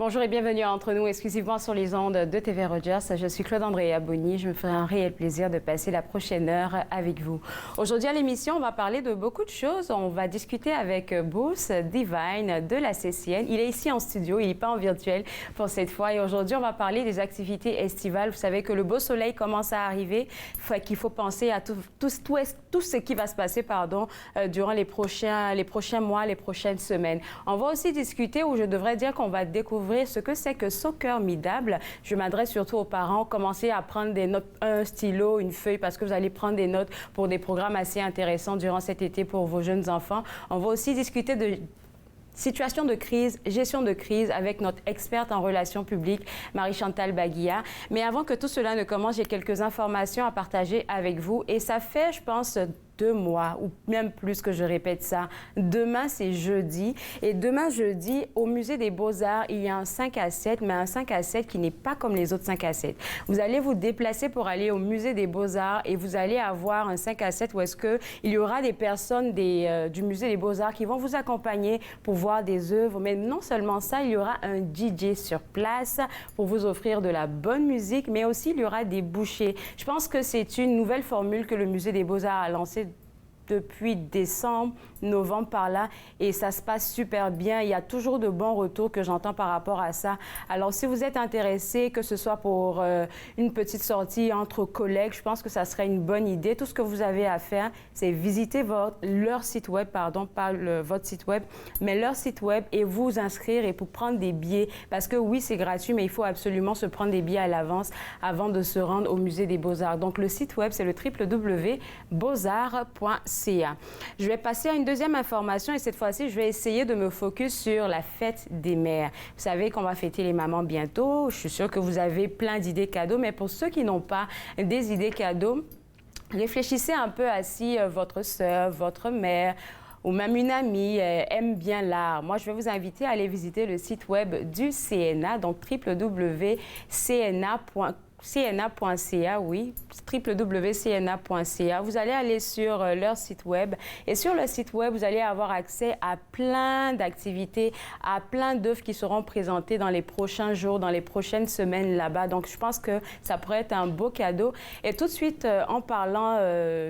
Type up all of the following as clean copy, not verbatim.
Bonjour et bienvenue à Entre nous, exclusivement sur les ondes de TV Rogers. Je suis Claude-Andréa Bonny. Je me ferai un réel plaisir de passer la prochaine heure avec vous. Aujourd'hui à l'émission, on va parler de beaucoup de choses. On va discuter avec Bruce Divine de la CCN. Il est ici en studio, il n'est pas en virtuel pour cette fois. Et aujourd'hui, on va parler des activités estivales. Vous savez que le beau soleil commence à arriver, qu'il faut penser à tout ce qui va se passer durant les prochains mois, les prochaines semaines. On va aussi discuter, ou je devrais dire qu'on va découvrir ce que c'est que Soccer Midable. Je m'adresse surtout aux parents. Commencez à prendre des notes, un stylo, une feuille, parce que vous allez prendre des notes pour des programmes assez intéressants durant cet été pour vos jeunes enfants. On va aussi discuter de situation de crise, gestion de crise avec notre experte en relations publiques, Marie-Chantal Baguia. Mais avant que tout cela ne commence, j'ai quelques informations à partager avec vous. Et ça fait, je pense, 2 mois ou même plus que je répète ça. Demain, c'est jeudi. Et demain, jeudi, au Musée des Beaux-Arts, il y a un 5 à 7, mais un 5 à 7 qui n'est pas comme les autres 5 à 7. Vous allez vous déplacer pour aller au Musée des Beaux-Arts et vous allez avoir un 5 à 7 où est-ce qu'il y aura des personnes du Musée des Beaux-Arts qui vont vous accompagner pour voir des œuvres. Mais non seulement ça, il y aura un DJ sur place pour vous offrir de la bonne musique, mais aussi il y aura des bouchées. Je pense que c'est une nouvelle formule que le Musée des Beaux-Arts a lancée depuis décembre, novembre par là, et ça se passe super bien. Il y a toujours de bons retours que j'entends par rapport à ça. Alors, si vous êtes intéressé, que ce soit pour une petite sortie entre collègues, je pense que ça serait une bonne idée. Tout ce que vous avez à faire, c'est visiter leur site web, pardon, pas votre site web, mais leur site web et vous inscrire et pour prendre des billets. Parce que oui, c'est gratuit, mais il faut absolument se prendre des billets à l'avance avant de se rendre au Musée des Beaux-Arts. Donc, le site web, c'est le www.beauxarts.ca. Je vais passer à une deuxième information et cette fois-ci, je vais essayer de me focus sur la fête des mères. Vous savez qu'on va fêter les mamans bientôt. Je suis sûre que vous avez plein d'idées cadeaux, mais pour ceux qui n'ont pas des idées cadeaux, réfléchissez un peu à si votre sœur, votre mère ou même une amie aime bien l'art. Moi, je vais vous inviter à aller visiter le site web du CNA, donc www.cna.ca, oui, www.cna.ca. Vous allez aller sur leur site web et sur le site web, vous allez avoir accès à plein d'activités, à plein d'œuvres qui seront présentées dans les prochains jours, dans les prochaines semaines là-bas. Donc, je pense que ça pourrait être un beau cadeau. Et tout de suite, en parlant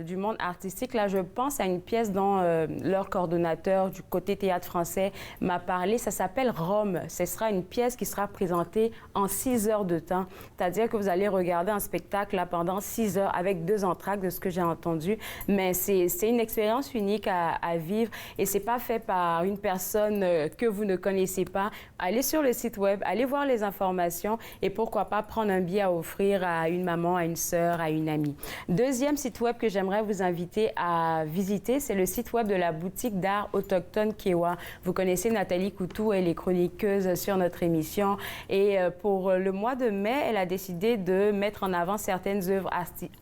du monde artistique, là, je pense à une pièce dont leur coordonnateur du côté théâtre français m'a parlé. Ça s'appelle Rome. Ce sera une pièce qui sera présentée en 6 heures de temps. C'est-à-dire que vous allez regarder un spectacle là, pendant 6 heures avec 2 entractes de ce que j'ai entendu. Mais c'est une expérience unique à vivre et c'est pas fait par une personne que vous ne connaissez pas. Allez sur le site web, allez voir les informations et pourquoi pas prendre un billet à offrir à une maman, à une sœur, à une amie. Deuxième site web que j'aimerais vous inviter à visiter, c'est le site web de la boutique d'art autochtone Kewa. Vous connaissez Nathalie Coutou, elle est chroniqueuse sur notre émission et pour le mois de mai, elle a décidé de mettre en avant certaines œuvres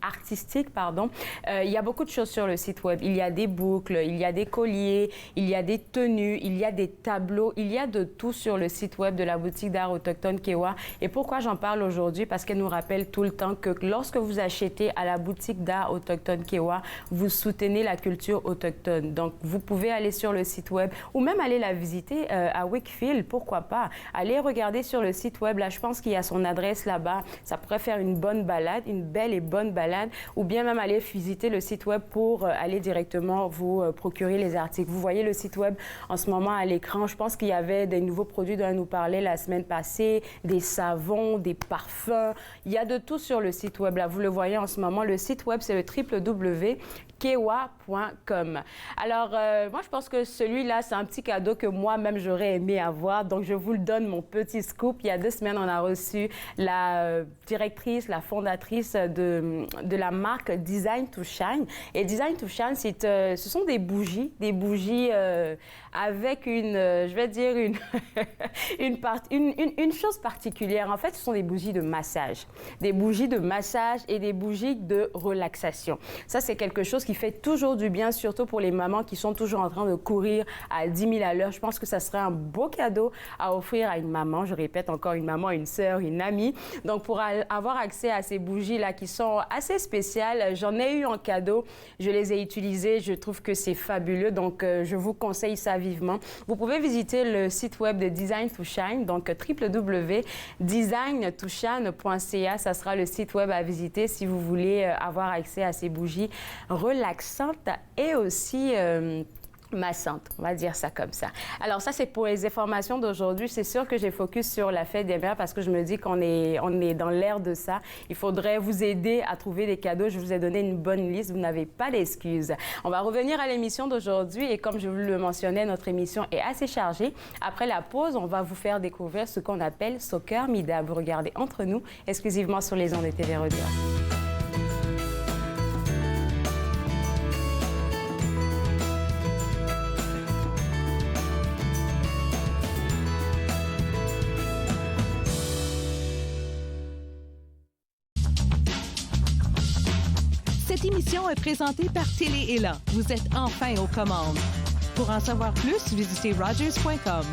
artistiques. Il y a beaucoup de choses sur le site web. Il y a des boucles, il y a des colliers, il y a des tenues, il y a des tableaux, il y a de tout sur le site web de la boutique d'art autochtone Kewa. Et pourquoi j'en parle aujourd'hui? Parce qu'elle nous rappelle tout le temps que lorsque vous achetez à la boutique d'art autochtone Kewa, vous soutenez la culture autochtone. Donc, vous pouvez aller sur le site web ou même aller la visiter à Wakefield, pourquoi pas. Allez regarder sur le site web, là, je pense qu'il y a son adresse là-bas. Ça pourrait faire une bonne balade, une belle et bonne balade, ou bien même aller visiter le site web pour aller directement vous procurer les articles. Vous voyez le site web en ce moment à l'écran. Je pense qu'il y avait des nouveaux produits dont elle nous parlait la semaine passée, des savons, des parfums. Il y a de tout sur le site web. Là, vous le voyez en ce moment. Le site web, c'est le www.kewa.com. Alors, moi, je pense que celui-là, c'est un petit cadeau que moi-même, j'aurais aimé avoir. Donc, je vous le donne, mon petit scoop. Il y a 2 semaines, on a reçu la directrice, la fondatrice de la marque Design to Shine. Et Design to Shine, ce sont des bougies avec je vais dire une chose particulière. En fait, ce sont des bougies de massage. Des bougies de massage et des bougies de relaxation. Ça, c'est quelque chose qui fait toujours du bien, surtout pour les mamans qui sont toujours en train de courir à 10 000 à l'heure. Je pense que ça serait un beau cadeau à offrir à une maman. Je répète encore, une maman, une sœur, une amie. Donc, pour avoir accès à ces bougies-là qui sont assez spéciales. J'en ai eu en cadeau. Je les ai utilisées. Je trouve que c'est fabuleux. Donc, je vous conseille ça vivement. Vous pouvez visiter le site web de Design to Shine, donc www.designtosshine.ca. Ça sera le site web à visiter si vous voulez avoir accès à ces bougies relaxantes et aussi massante, on va dire ça comme ça. Alors ça, c'est pour les informations d'aujourd'hui. C'est sûr que j'ai focus sur la fête des mères parce que je me dis qu'on est dans l'ère de ça. Il faudrait vous aider à trouver des cadeaux. Je vous ai donné une bonne liste. Vous n'avez pas d'excuses. On va revenir à l'émission d'aujourd'hui et comme je vous le mentionnais, notre émission est assez chargée. Après la pause, on va vous faire découvrir ce qu'on appelle Soccer Mida. Vous regardez Entre nous, exclusivement sur les ondes de TV Rogers. Cette émission est présentée par Télé-Élan. Vous êtes enfin aux commandes. Pour en savoir plus, visitez rogers.com.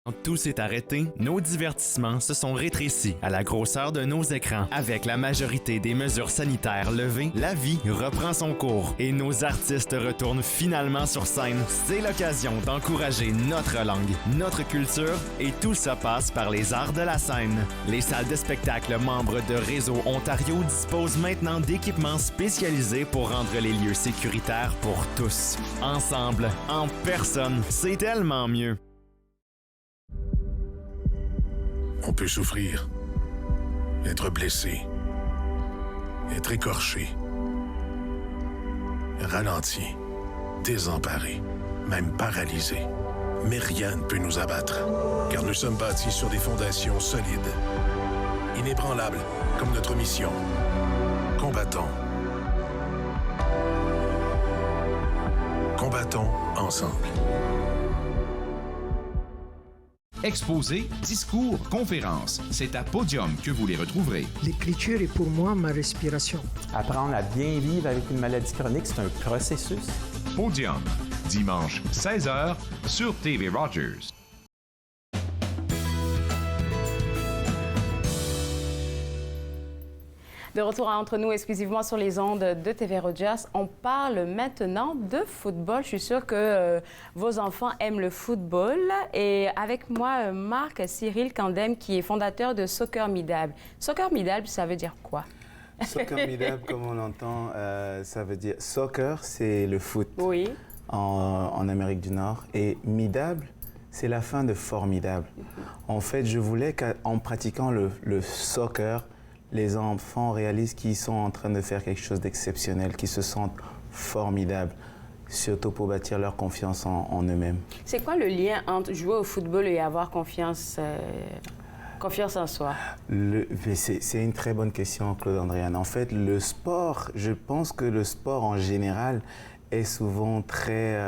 Quand tout s'est arrêté, nos divertissements se sont rétrécis à la grosseur de nos écrans. Avec la majorité des mesures sanitaires levées, la vie reprend son cours et nos artistes retournent finalement sur scène. C'est l'occasion d'encourager notre langue, notre culture et tout ça passe par les arts de la scène. Les salles de spectacle membres de Réseau Ontario disposent maintenant d'équipements spécialisés pour rendre les lieux sécuritaires pour tous. Ensemble, en personne, c'est tellement mieux. On peut souffrir, être blessé, être écorché, ralenti, désemparé, même paralysé. Mais rien ne peut nous abattre, car nous sommes bâtis sur des fondations solides, inébranlables comme notre mission. Combattons. Combattons ensemble. Exposés, discours, conférences, c'est à Podium que vous les retrouverez. L'écriture est pour moi ma respiration. Apprendre à bien vivre avec une maladie chronique, c'est un processus. Podium, dimanche 16h sur TV Rogers. De retour à Entre nous, exclusivement sur les ondes de TV Rogers. On parle maintenant de football. Je suis sûre que vos enfants aiment le football. Et avec moi, Marc Cyril Candem, qui est fondateur de Soccer Midable. Soccer Midable, ça veut dire quoi? Soccer Midable, comme on l'entend, ça veut dire... Soccer, c'est le foot en Amérique du Nord. Et Midable, c'est la fin de formidable. En fait, je voulais qu'en pratiquant le soccer, les enfants réalisent qu'ils sont en train de faire quelque chose d'exceptionnel, qu'ils se sentent formidables, surtout pour bâtir leur confiance en eux-mêmes. C'est quoi le lien entre jouer au football et avoir confiance en soi? C'est une très bonne question, Claude Andréane. En fait, le sport, je pense que le sport en général est souvent très...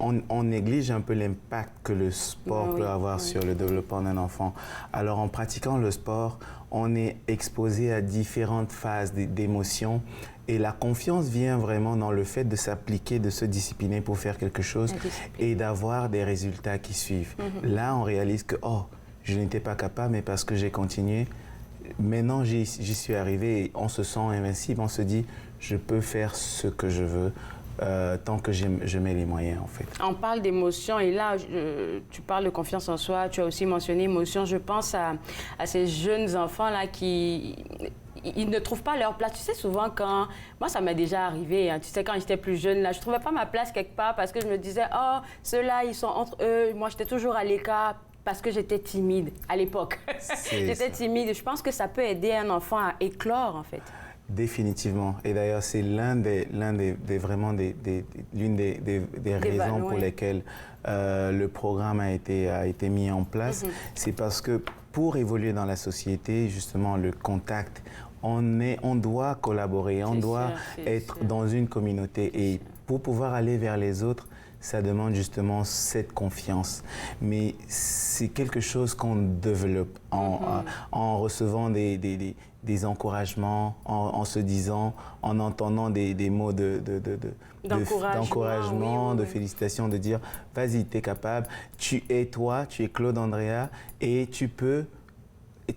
on néglige un peu l'impact que le sport peut avoir sur le développement d'un enfant. Alors, en pratiquant le sport, on est exposé à différentes phases d'émotions et la confiance vient vraiment dans le fait de s'appliquer, de se discipliner pour faire quelque chose et d'avoir des résultats qui suivent. Là, on réalise que, je n'étais pas capable, mais parce que j'ai continué, maintenant j'y suis arrivé et on se sent invincible, on se dit, je peux faire ce que je veux. Tant que je mets les moyens, en fait. On parle d'émotion et là, tu parles de confiance en soi, tu as aussi mentionné émotion. Je pense à ces jeunes enfants-là qui... Ils ne trouvent pas leur place. Tu sais, souvent, quand... Moi, ça m'est déjà arrivé. Hein. Tu sais, quand j'étais plus jeune, là, je ne trouvais pas ma place quelque part parce que je me disais, ceux-là, ils sont entre eux. Moi, j'étais toujours à l'écart parce que j'étais timide à l'époque. J'étais timide. Je pense que ça peut aider un enfant à éclore, en fait. Définitivement. Et d'ailleurs, c'est l'une des raisons pour lesquelles le programme a été mis en place. C'est parce que pour évoluer dans la société, justement, le contact, on doit collaborer, on doit être dans une communauté. Et pour pouvoir aller vers les autres, ça demande justement cette confiance. Mais c'est quelque chose qu'on développe en recevant des encouragements, en se disant, en entendant des mots d'encouragement, de félicitations, de dire « Vas-y, tu es capable, tu es Claude Andrea et tu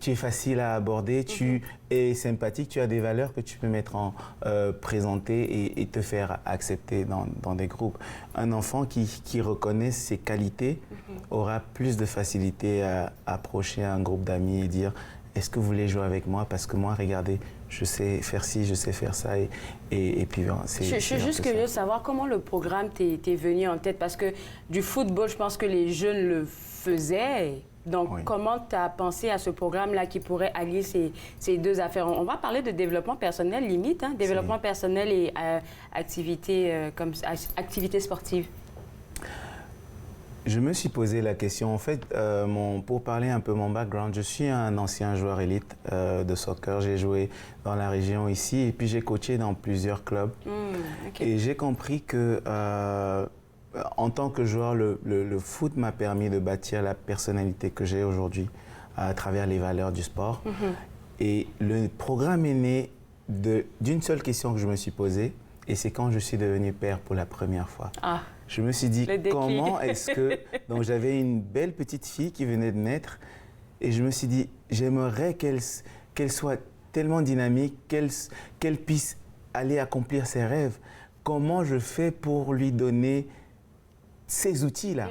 es facile à aborder, tu es sympathique, tu as des valeurs que tu peux présenter et te faire accepter dans des groupes. » Un enfant qui reconnaît ses qualités aura plus de facilité à approcher un groupe d'amis et dire « Est-ce que vous voulez jouer avec moi? Parce que moi, regardez, je sais faire ci, je sais faire ça. » Et puis, c'est je suis juste curieuse de savoir comment le programme t'est venu en tête. Parce que du football, je pense que les jeunes le faisaient. Donc, comment tu as pensé à ce programme-là qui pourrait allier ces deux affaires? On va parler de développement personnel, limite, hein, développement personnel et activité sportive. Je me suis posé la question. En fait, pour parler un peu de mon background, je suis un ancien joueur élite de soccer. J'ai joué dans la région ici et puis j'ai coaché dans plusieurs clubs. Et j'ai compris que en tant que joueur, le foot m'a permis de bâtir la personnalité que j'ai aujourd'hui à travers les valeurs du sport. Et le programme est né d'une seule question que je me suis posée, et c'est quand je suis devenu père pour la première fois. Je me suis dit, comment est-ce que... Donc j'avais une belle petite fille qui venait de naître, et je me suis dit, j'aimerais qu'elle soit tellement dynamique, qu'elle puisse aller accomplir ses rêves. Comment je fais pour lui donner ces outils-là?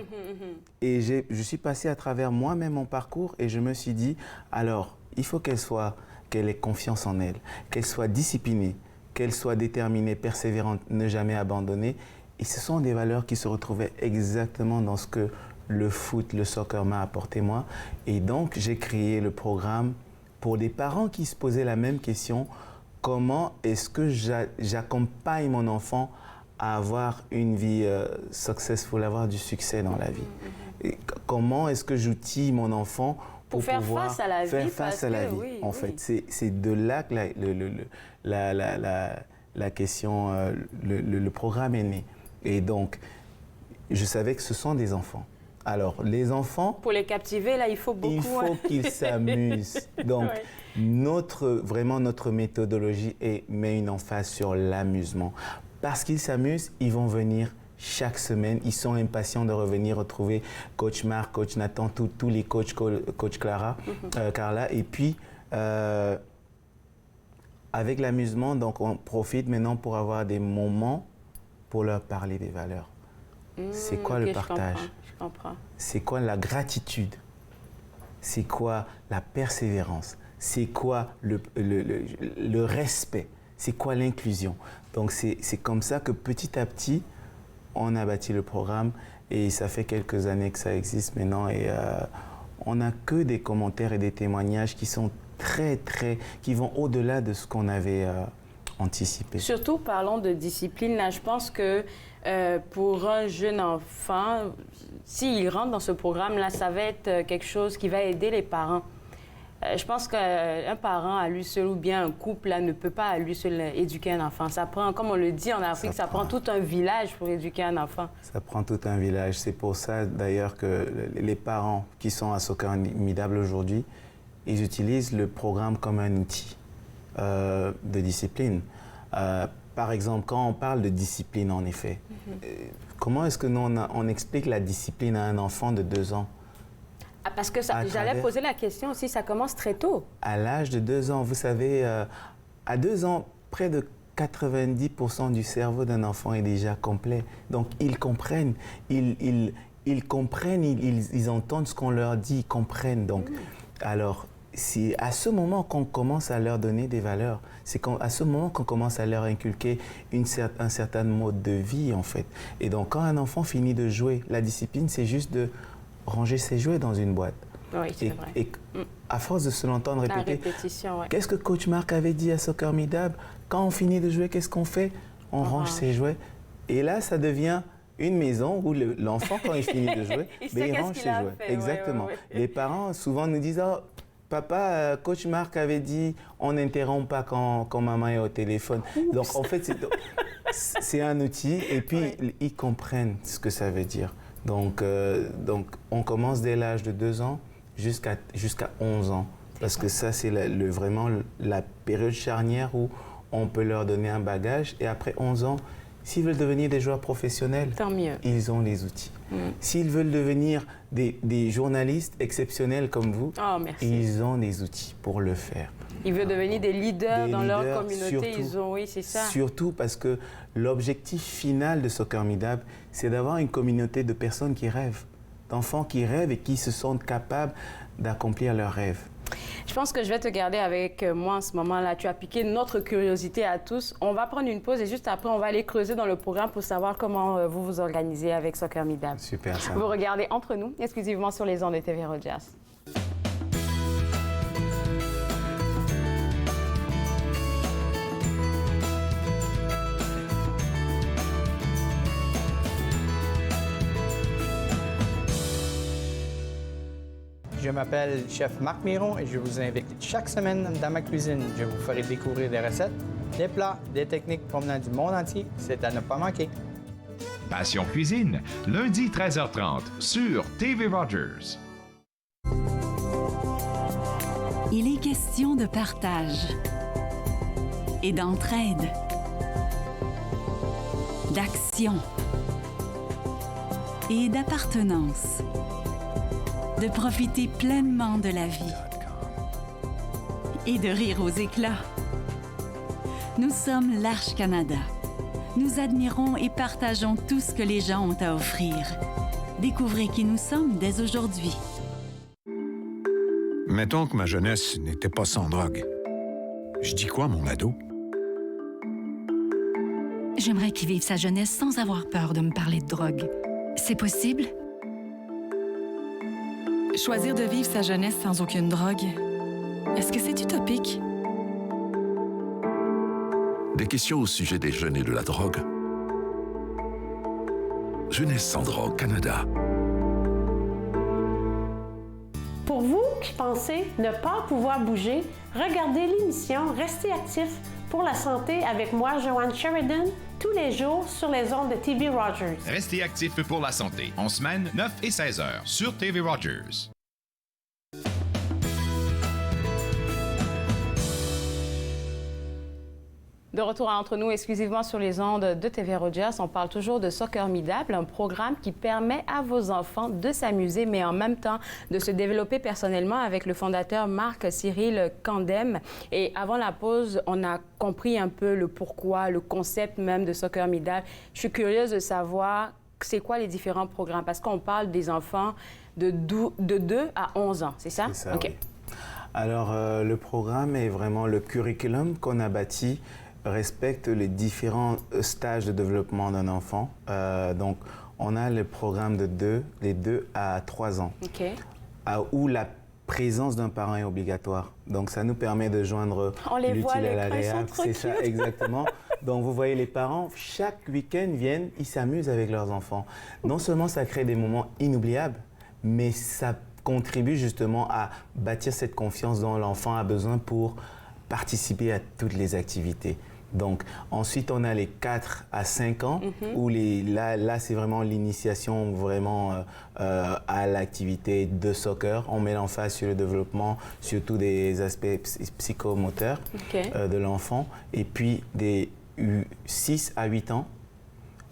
Et je suis passé à travers moi-même mon parcours et je me suis dit, alors, il faut qu'elle ait confiance en elle, qu'elle soit disciplinée, qu'elle soit déterminée, persévérante, ne jamais abandonner. Et ce sont des valeurs qui se retrouvaient exactement dans ce que le foot, le soccer m'a apporté moi. Et donc, j'ai créé le programme pour des parents qui se posaient la même question. Comment est-ce que j'accompagne mon enfant à avoir une vie successful, avoir du succès dans la vie? Et comment est-ce que j'outille mon enfant pour faire pouvoir face à la faire vie, face à la vie? En fait, c'est de là que la question, le programme est né. Et donc, je savais que ce sont des enfants. Alors, les enfants... Pour les captiver, là, il faut beaucoup... Il faut qu'ils s'amusent. Donc, vraiment, notre méthodologie met une emphase sur l'amusement. Parce qu'ils s'amusent, ils vont venir chaque semaine. Ils sont impatients de revenir retrouver Coach Marc, Coach Nathan, tous les coachs, Coach Carla. Et puis, avec l'amusement, donc on profite maintenant pour avoir des moments pour leur parler des valeurs. C'est quoi le partage? Je comprends. C'est quoi la gratitude? C'est quoi la persévérance? C'est quoi le respect? C'est quoi l'inclusion? Donc, c'est comme ça que petit à petit, on a bâti le programme et ça fait quelques années que ça existe maintenant et on n'a que des commentaires et des témoignages qui sont qui vont au-delà de ce qu'on avait anticipé. Surtout, parlons de discipline. Là, je pense que pour un jeune enfant, s'il rentre dans ce programme-là, ça va être quelque chose qui va aider les parents. Je pense qu'un parent à lui seul ou bien un couple là, ne peut pas à lui seul éduquer un enfant. Ça prend, comme on le dit en Afrique, ça prend tout un village pour éduquer un enfant. Ça prend tout un village. C'est pour ça d'ailleurs que les parents qui sont à Soccer Midable aujourd'hui, ils utilisent le programme comme un outil de discipline. Par exemple, quand on parle de discipline, en effet, comment est-ce que nous, on explique la discipline à un enfant de 2 ans? Parce que j'allais poser la question aussi, ça commence très tôt. À l'âge de 2 ans, vous savez, à 2 ans, près de 90% du cerveau d'un enfant est déjà complet. Donc, ils comprennent, ils comprennent, ils entendent ce qu'on leur dit, ils comprennent. Donc, alors, c'est à ce moment qu'on commence à leur donner des valeurs. C'est à ce moment qu'on commence à leur inculquer un certain mode de vie, en fait. Et donc, quand un enfant finit de jouer, la discipline, c'est juste de ranger ses jouets dans une boîte. Oui, c'est vrai. Et à force de se l'entendre répéter, qu'est-ce que Coach Marc avait dit à Soccer Midable? Quand on finit de jouer, qu'est-ce qu'on fait? On range ses jouets. Et là, ça devient une maison où l'enfant, quand il finit de jouer, il range ses jouets. Exactement. Les parents, souvent, nous disent « Oh, papa, Coach Marc avait dit, on n'interrompt pas quand maman est au téléphone. » Donc, en fait, c'est un outil et puis ils comprennent ce que ça veut dire. Donc on commence dès l'âge de 2 ans jusqu'à 11 ans. Parce que ça, c'est vraiment la période charnière où on peut leur donner un bagage. Et après 11 ans, s'ils veulent devenir des joueurs professionnels, tant mieux. Ils ont les outils. S'ils veulent devenir des journalistes exceptionnels comme vous, ils ont des outils pour le faire. Ils veulent devenir des leaders dans leur communauté. Surtout, ils ont, oui, c'est ça. Surtout parce que l'objectif final de Soccer Midab, c'est d'avoir une communauté de personnes qui rêvent, d'enfants qui rêvent et qui se sentent capables d'accomplir leurs rêves. Je pense que je vais te garder avec moi en ce moment-là. Tu as piqué notre curiosité à tous. On va prendre une pause et juste après, on va aller creuser dans le programme pour savoir comment vous vous organisez avec Soccer Midab. Super, ça. Vous regardez Entre nous, exclusivement sur les ondes de TV Rogers. Je m'appelle Chef Marc Miron et je vous invite chaque semaine dans ma cuisine. Je vous ferai découvrir des recettes, des plats, des techniques provenant du monde entier. C'est à ne pas manquer. Passion Cuisine, lundi 13h30 sur TV Rogers. Il est question de partage et d'entraide, d'action et d'appartenance. De profiter pleinement de la vie et de rire aux éclats. Nous sommes l'Arche Canada. Nous admirons et partageons tout ce que les gens ont à offrir. Découvrez qui nous sommes dès aujourd'hui. Mettons que ma jeunesse n'était pas sans drogue. Je dis quoi, mon ado? J'aimerais qu'il vive sa jeunesse sans avoir peur de me parler de drogue. C'est possible? Choisir de vivre sa jeunesse sans aucune drogue, est-ce que c'est utopique? Des questions au sujet des jeunes et de la drogue. Jeunesse sans drogue Canada. Pour vous qui pensez ne pas pouvoir bouger, regardez l'émission Restez actif pour la santé avec moi, Joanne Sheridan, tous les jours sur les ondes de TV Rogers. Restez actifs pour la santé, en semaine 9 et 16 heures sur TV Rogers. De retour à Entre nous, exclusivement sur les ondes de TV Rogers, on parle toujours de Soccer Midab, un programme qui permet à vos enfants de s'amuser, mais en même temps de se développer personnellement avec le fondateur Marc-Cyril Candem. Et avant la pause, on a compris un peu le pourquoi, le concept même de Soccer Midab. Je suis curieuse de savoir c'est quoi les différents programmes, parce qu'on parle des enfants de 2 à 11 ans, c'est ça? C'est ça, OK. oui. Alors, le programme est vraiment le curriculum qu'on a bâti respecte les différents stages de développement d'un enfant. Donc, on a le programme les 2 à 3 ans, où la présence d'un parent est obligatoire. Donc, ça nous permet de joindre l'utile à l'agréable. C'est ça, exactement. Donc, vous voyez, les parents, chaque week-end, viennent, ils s'amusent avec leurs enfants. Non seulement ça crée des moments inoubliables, mais ça contribue justement à bâtir cette confiance dont l'enfant a besoin pour participer à toutes les activités. Donc, ensuite, on a les 4 à 5 ans, où là c'est vraiment l'initiation vraiment à l'activité de soccer. On met l'emphase sur le développement, surtout des aspects psychomoteurs de l'enfant. Et puis, des 6 à 8 ans,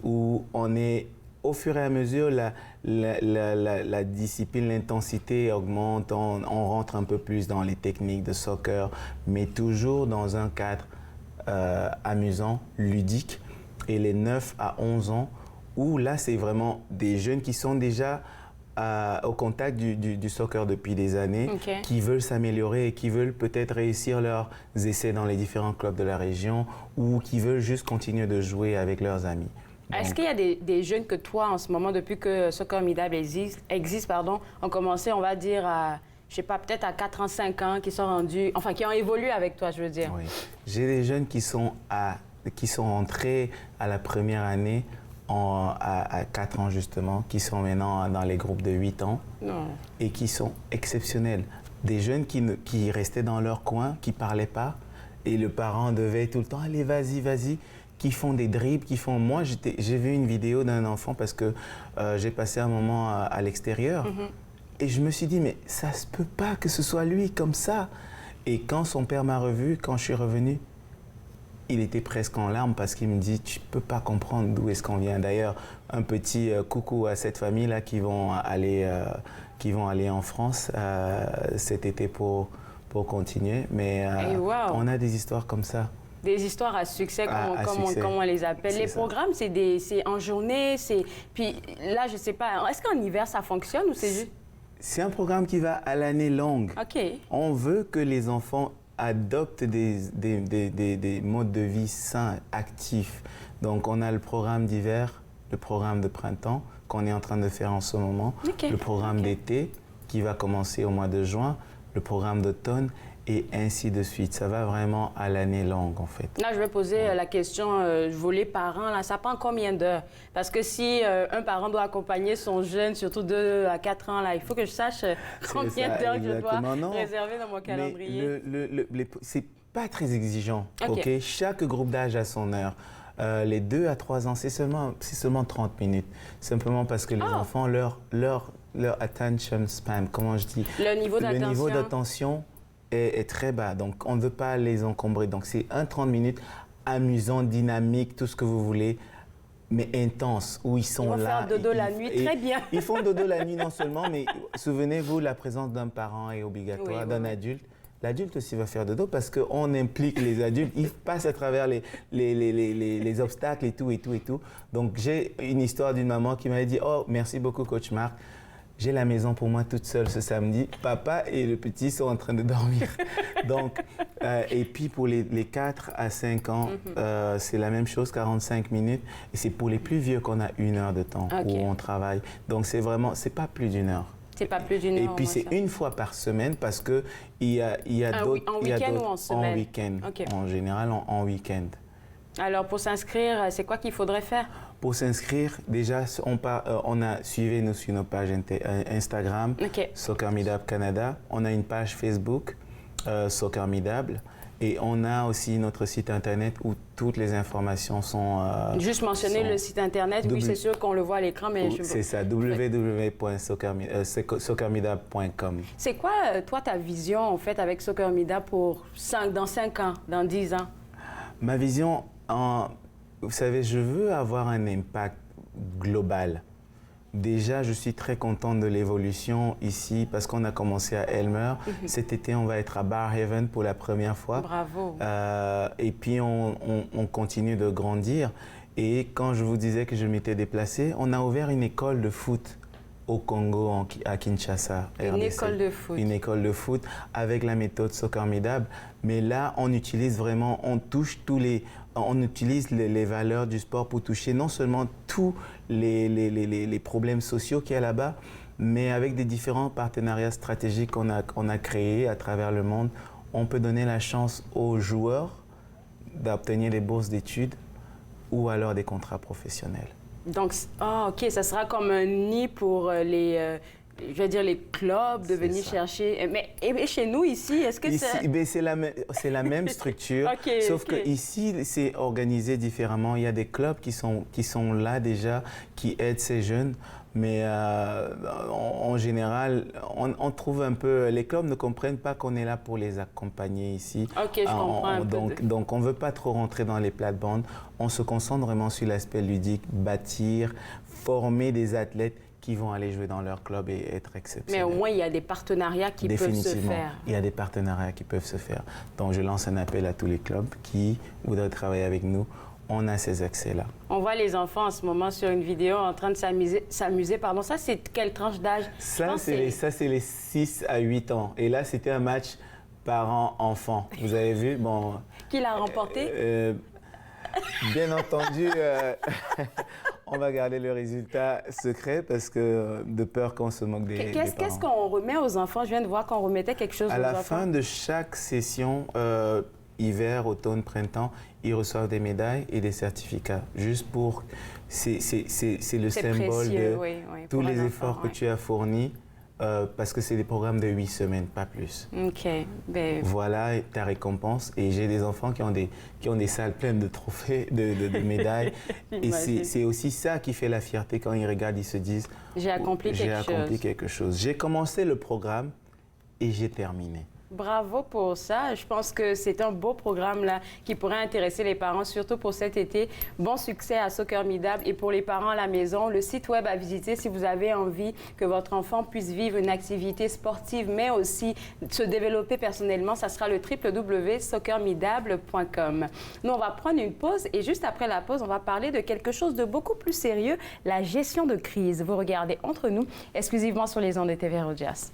où on est, au fur et à mesure, la discipline, l'intensité augmente, on rentre un peu plus dans les techniques de soccer, mais toujours dans un cadre amusant, ludique. Et les 9 à 11 ans, où là, c'est vraiment des jeunes qui sont déjà au contact du soccer depuis des années, qui veulent s'améliorer et qui veulent peut-être réussir leurs essais dans les différents clubs de la région ou qui veulent juste continuer de jouer avec leurs amis. Est-ce qu'il y a des jeunes que toi, en ce moment, depuis que Soccer Midab existe, ont commencé, on va dire, à, je sais pas, peut-être à 4 ans, 5 ans, qui sont rendus, enfin, qui ont évolué avec toi, je veux dire? Oui. J'ai des jeunes qui sont entrés à la première année à 4 ans, justement, qui sont maintenant dans les groupes de 8 ans et qui sont exceptionnels. Des jeunes qui restaient dans leur coin, qui ne parlaient pas, et le parent devait tout le temps, allez, vas-y, vas-y, qui font des dribbles, qui font... Moi, j'ai vu une vidéo d'un enfant parce que j'ai passé un moment à l'extérieur. Et je me suis dit, mais ça se peut pas que ce soit lui comme ça. Et quand son père m'a revu, quand je suis revenu, il était presque en larmes parce qu'il me dit, tu peux pas comprendre d'où est-ce qu'on vient. D'ailleurs, un petit coucou à cette famille-là qui vont aller en France cet été pour continuer. Mais on a des histoires comme ça. Des histoires à succès, comme on les appelle. Les programmes, c'est en journée, puis là, je sais pas, est-ce qu'en hiver, ça fonctionne ou c'est juste... C'est un programme qui va à l'année longue. OK. On veut que les enfants adoptent des modes de vie sains, actifs. Donc, on a le programme d'hiver, le programme de printemps, qu'on est en train de faire en ce moment, le programme d'été, qui va commencer au mois de juin, le programme d'automne, et ainsi de suite. Ça va vraiment à l'année longue, en fait. Là, je vais poser la question, vous les parents, là, ça prend combien d'heures? Parce que si un parent doit accompagner son jeune, surtout 2 à 4 ans, là, il faut que je sache combien d'heures je dois réserver dans mon calendrier. C'est pas très exigeant, OK? Chaque groupe d'âge a son heure. Les 2 à 3 ans, c'est seulement 30 minutes. Simplement parce que les enfants, leur attention span, comment je dis? Le niveau d'attention est très bas, donc on ne veut pas les encombrer. Donc c'est 30 minutes amusant, dynamique, tout ce que vous voulez, mais intense, où ils sont là. Ils vont faire dodo la nuit, très bien. Ils font dodo la nuit non seulement, mais souvenez-vous, la présence d'un parent est obligatoire, d'un adulte. L'adulte aussi va faire dodo parce qu'on implique les adultes, ils passent à travers les obstacles et tout. Donc j'ai une histoire d'une maman qui m'avait dit « Oh, merci beaucoup coach Marc. J'ai la maison pour moi toute seule ce samedi. Papa et le petit sont en train de dormir. » Donc, et puis pour les 4 à 5 ans, c'est la même chose, 45 minutes. Et c'est pour les plus vieux qu'on a 1 heure de temps où on travaille. Donc c'est vraiment, c'est pas plus d'1 heure. C'est pas plus d'1 heure. Et puis c'est une fois par semaine parce qu'il y a d'autres... En week-end ou en semaine? En week-end. En général, en week-end. Alors, pour s'inscrire, c'est quoi qu'il faudrait faire? Pour s'inscrire, déjà, suivez-nous sur nos pages Instagram, Soccer Midab Canada. On a une page Facebook, Soccer Midab. Et on a aussi notre site Internet où toutes les informations sont... Juste mentionner le site Internet, oui, c'est sûr qu'on le voit à l'écran, mais... C'est ça, www.soccermidab.com. C'est quoi, toi, ta vision, en fait, avec Soccer Midab dans 5 ans, dans 10 ans? Ma vision, vous savez, je veux avoir un impact global. Déjà, je suis très contente de l'évolution ici parce qu'on a commencé à Elmer. Cet été, on va être à Barrhaven pour la première fois. Bravo. Et puis, on continue de grandir. Et quand je vous disais que je m'étais déplacé, on a ouvert une école de foot au Congo, à Kinshasa. Une école de foot. Une école de foot avec la méthode Soccer Midab. Mais là, on utilise vraiment, on utilise les valeurs du sport pour toucher non seulement tous les problèmes sociaux qu'il y a là-bas, mais avec des différents partenariats stratégiques qu'on a créés à travers le monde, on peut donner la chance aux joueurs d'obtenir des bourses d'études ou alors des contrats professionnels. Donc, OK, ça sera comme un nid pour les clubs de venir chercher. Mais et chez nous, ici, est-ce que c'est la même structure, sauf qu'ici, c'est organisé différemment. Il y a des clubs qui sont là déjà, qui aident ces jeunes. Mais en général, on trouve un peu... Les clubs ne comprennent pas qu'on est là pour les accompagner ici. OK, je comprends donc, on ne veut pas trop rentrer dans les plates-bandes. On se concentre vraiment sur l'aspect ludique, bâtir, former des athlètes qui vont aller jouer dans leur club et être exceptionnels. Mais au moins, il y a des partenariats qui peuvent se faire. Il y a des partenariats qui peuvent se faire. Donc, je lance un appel à tous les clubs qui voudraient travailler avec nous. On a ces accès-là. On voit les enfants en ce moment sur une vidéo en train de s'amuser. Pardon, ça, c'est quelle tranche d'âge? Ça, c'est les 6 à 8 ans. Et là, c'était un match parents-enfants. Vous avez vu? Bon, qui l'a remporté? Bien entendu, on va garder le résultat secret parce que de peur qu'on se moque des parents. Qu'est-ce qu'on remet aux enfants? Je viens de voir qu'on remettait quelque chose aux enfants. À la fin de chaque session, hiver, automne, printemps, ils reçoivent des médailles et des certificats. Juste pour... C'est le symbole de tous les efforts que tu as fournis Parce que c'est des programmes de 8 semaines, pas plus. OK. Ben... Voilà ta récompense. Et j'ai des enfants qui ont des salles pleines de trophées, de médailles. Et c'est aussi ça qui fait la fierté quand ils regardent, ils se disent « J'ai accompli quelque chose ». J'ai commencé le programme et j'ai terminé. Bravo pour ça. Je pense que c'est un beau programme là qui pourrait intéresser les parents, surtout pour cet été. Bon succès à Soccer Midab et pour les parents à la maison, le site web à visiter si vous avez envie que votre enfant puisse vivre une activité sportive, mais aussi se développer personnellement, ça sera le www.soccermidable.com. Nous, on va prendre une pause et juste après la pause, on va parler de quelque chose de beaucoup plus sérieux, la gestion de crise. Vous regardez Entre nous, exclusivement sur les ondes de TV Rogers.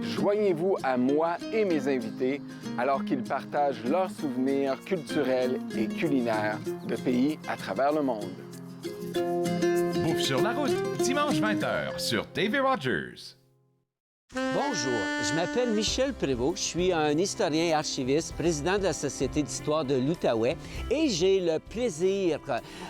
Joignez-vous à moi et mes invités alors qu'ils partagent leurs souvenirs culturels et culinaires de pays à travers le monde. Bouffe sur la route, dimanche 20h sur TV Rogers. Bonjour, je m'appelle Michel Prévost, je suis un historien et archiviste, président de la Société d'histoire de l'Outaouais et j'ai le plaisir,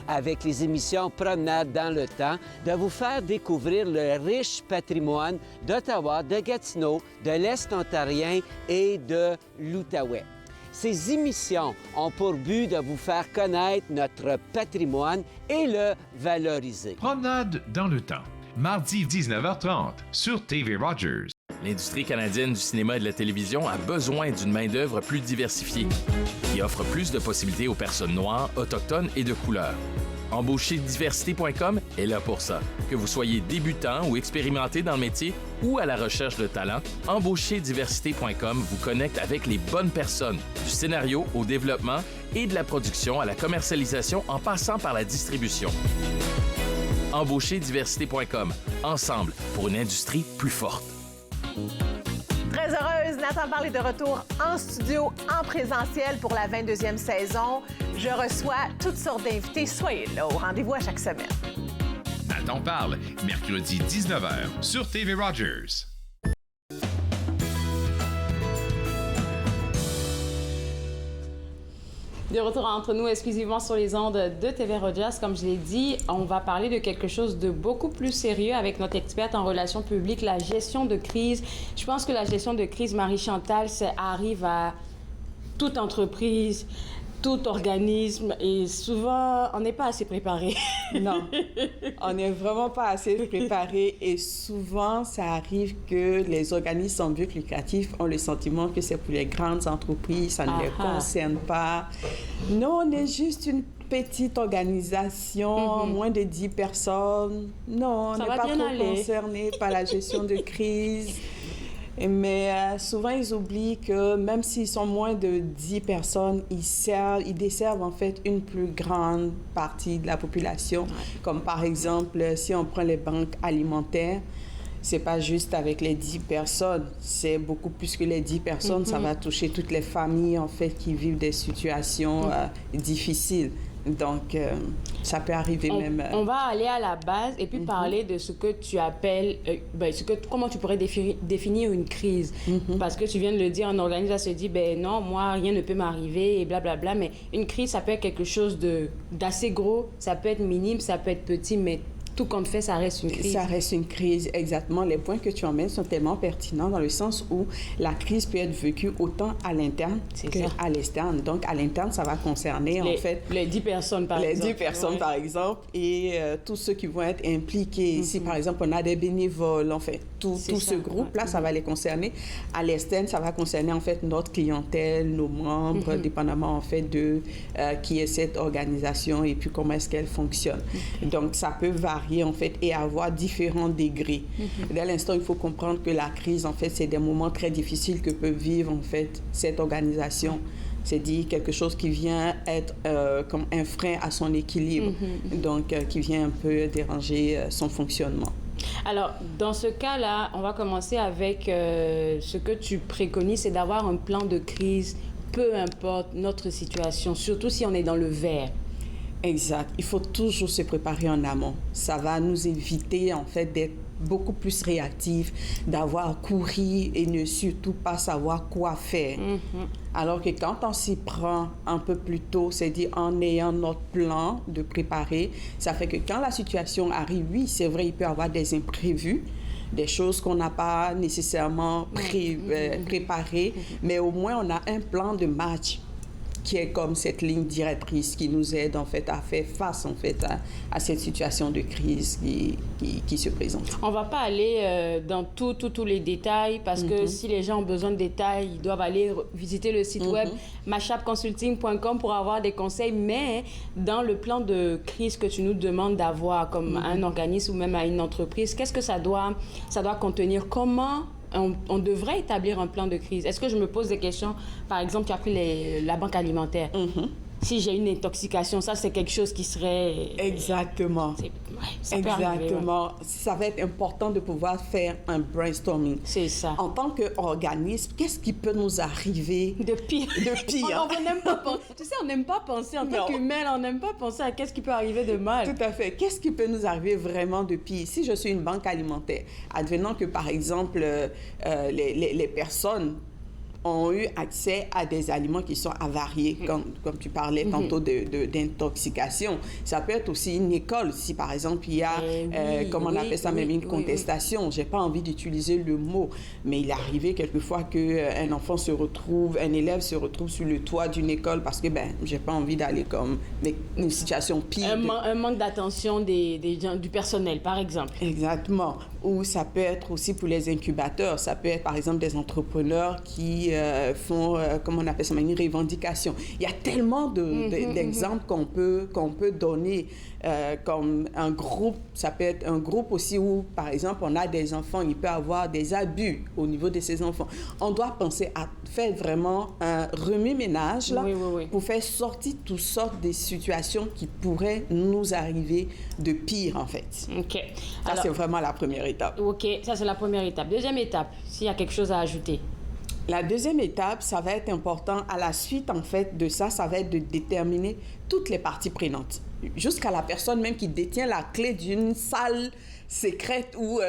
avec les émissions Promenade dans le temps, de vous faire découvrir le riche patrimoine d'Ottawa, de Gatineau, de l'Est ontarien et de l'Outaouais. Ces émissions ont pour but de vous faire connaître notre patrimoine et le valoriser. Promenade dans le temps, mardi 19h30 sur TV Rogers. L'industrie canadienne du cinéma et de la télévision a besoin d'une main-d'œuvre plus diversifiée, qui offre plus de possibilités aux personnes noires, autochtones et de couleur. Embaucherdiversité.com est là pour ça. Que vous soyez débutant ou expérimenté dans le métier ou à la recherche de talent, Embaucherdiversité.com vous connecte avec les bonnes personnes, du scénario au développement et de la production à la commercialisation en passant par la distribution. Embaucherdiversité.com, ensemble pour une industrie plus forte. Très heureuse, Nathan Parle est de retour en studio, en présentiel pour la 22e saison. Je reçois toutes sortes d'invités. Soyez là, au rendez-vous à chaque semaine. Nathan Parle, mercredi 19h sur TV Rogers. De retour entre nous exclusivement sur les ondes de TV Rogers. Comme je l'ai dit, on va parler de quelque chose de beaucoup plus sérieux avec notre experte en relations publiques, la gestion de crise. Je pense que la gestion de crise, Marie-Chantal, ça arrive à toute entreprise, tout organisme et souvent, on n'est pas assez préparé. Non, on n'est vraiment pas assez préparé et souvent, ça arrive que les organismes en but lucratif ont le sentiment que c'est pour les grandes entreprises, ça ne les concerne pas. Nous, on est juste une petite organisation, moins de 10 personnes. Non, on n'est pas trop concerné par la gestion de crise. Mais souvent, ils oublient que même s'ils sont moins de 10 personnes, ils desservent en fait une plus grande partie de la population. Comme par exemple, si on prend les banques alimentaires, c'est pas juste avec les 10 personnes, c'est beaucoup plus que les 10 personnes. Ça va toucher toutes les familles en fait qui vivent des situations difficiles. Donc, ça peut arriver même... On va aller à la base et puis parler de ce que tu appelles... comment tu pourrais définir une crise. Parce que tu viens de le dire, un organisme va se dire, ben non, moi, rien ne peut m'arriver et blablabla. Mais une crise, ça peut être quelque chose d'assez gros, ça peut être minime, ça peut être petit, mais... Tout compte fait, ça reste une crise. Ça reste une crise, exactement. Les points que tu emmènes sont tellement pertinents dans le sens où la crise peut être vécue autant à l'interne qu'à l'externe. Donc, à l'interne, ça va concerner, en fait... Les 10 personnes, par exemple. Les 10 personnes, par exemple, et tous ceux qui vont être impliqués. Si, par exemple, on a des bénévoles, en fait, tout ce groupe-là, ça va les concerner. À l'externe, ça va concerner, en fait, notre clientèle, nos membres, dépendamment, en fait, de qui est cette organisation et puis comment est-ce qu'elle fonctionne. Donc, ça peut varier en fait et avoir différents degrés. Dès l'instant, il faut comprendre que la crise, en fait, c'est des moments très difficiles que peut vivre en fait cette organisation. C'est-à-dire quelque chose qui vient être comme un frein à son équilibre, donc qui vient un peu déranger son fonctionnement. Alors, dans ce cas-là, on va commencer avec ce que tu préconises, c'est d'avoir un plan de crise, peu importe notre situation, surtout si on est dans le vert. Exact. Il faut toujours se préparer en amont. Ça va nous éviter, en fait, d'être beaucoup plus réactif, d'avoir couru et ne surtout pas savoir quoi faire. Alors que quand on s'y prend un peu plus tôt, c'est-à-dire en ayant notre plan de préparer, ça fait que quand la situation arrive, oui, c'est vrai, il peut y avoir des imprévus, des choses qu'on n'a pas nécessairement préparées, mais au moins on a un plan de match qui est comme cette ligne directrice qui nous aide en fait à faire face en fait à cette situation de crise qui se présente. On va pas aller dans tous les détails parce que si les gens ont besoin de détails, ils doivent aller visiter le site web mashapconsulting.com pour avoir des conseils, mais dans le plan de crise que tu nous demandes d'avoir comme un organisme ou même à une entreprise, qu'est-ce que ça doit contenir? Comment on devrait établir un plan de crise? Est-ce que je me pose des questions? Par exemple, tu as pris la banque alimentaire. Si j'ai une intoxication, ça, c'est quelque chose qui serait... Exactement. Ça peut arriver, ouais. Ça va être important de pouvoir faire un brainstorming. C'est ça. En tant qu'organisme, qu'est-ce qui peut nous arriver de pire? On n'aime pas penser. Tu sais, on n'aime pas penser en tant qu'humain, on n'aime pas penser à qu'est-ce qui peut arriver de mal. Tout à fait. Qu'est-ce qui peut nous arriver vraiment de pire? Si je suis une banque alimentaire, advenant que, par exemple, les personnes ont eu accès à des aliments qui sont avariés, comme tu parlais tantôt d'intoxication. Ça peut être aussi une école. Si, par exemple, il y a, on appelle ça même une contestation, j'ai pas envie d'utiliser le mot, mais il est arrivé quelquefois qu'un enfant un élève se retrouve sur le toit d'une école parce que, j'ai pas envie d'aller comme une situation pire. Un manque d'attention des gens, du personnel, par exemple. Exactement. Ou ça peut être aussi pour les incubateurs. Ça peut être, par exemple, des entrepreneurs qui font, comment on appelle ça, une revendication. Il y a tellement d'exemples qu'on peut donner comme un groupe. Ça peut être un groupe aussi où, par exemple, on a des enfants, il peut y avoir des abus au niveau de ces enfants. On doit penser à faire vraiment un remue-ménage là, pour faire sortir toutes sortes de situations qui pourraient nous arriver de pire, en fait. OK. Ça, c'est vraiment la première étape. OK, ça, c'est la première étape. Deuxième étape, s'il y a quelque chose à ajouter. La deuxième étape, ça va être important. À la suite, en fait, de ça, ça va être de déterminer toutes les parties prenantes. Jusqu'à la personne même qui détient la clé d'une salle secrète où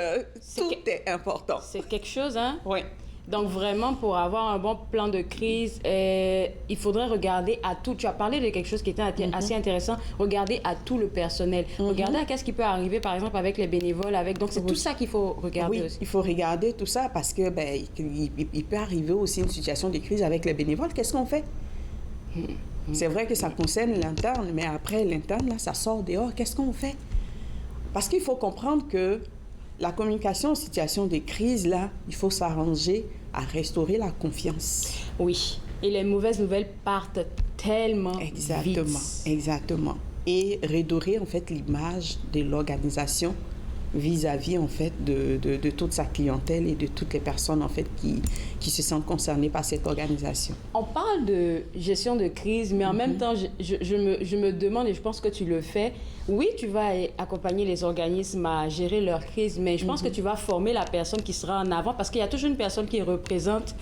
tout est important. C'est quelque chose, hein? Oui. Donc, vraiment, pour avoir un bon plan de crise, il faudrait regarder à tout. Tu as parlé de quelque chose qui était assez intéressant. Regarder à tout le personnel. Regarder à qu'est-ce qui peut arriver, par exemple, avec les bénévoles. Donc, c'est tout ça qu'il faut regarder aussi. Il faut regarder tout ça parce que il peut arriver aussi une situation de crise avec les bénévoles. Qu'est-ce qu'on fait? C'est vrai que ça concerne l'interne, mais après, l'interne, là, ça sort dehors. Qu'est-ce qu'on fait? Parce qu'il faut comprendre que la communication en situation de crise, là, il faut s'arranger à restaurer la confiance. Oui. Et les mauvaises nouvelles partent tellement vite. Exactement. Et redorer, en fait, l'image de l'organisation vis-à-vis, en fait, de toute sa clientèle et de toutes les personnes, en fait, qui se sentent concernées par cette organisation. On parle de gestion de crise, mais en même temps, je me demande, et je pense que tu le fais, oui, tu vas accompagner les organismes à gérer leur crise, mais je pense que tu vas former la personne qui sera en avant, parce qu'il y a toujours une personne qui représente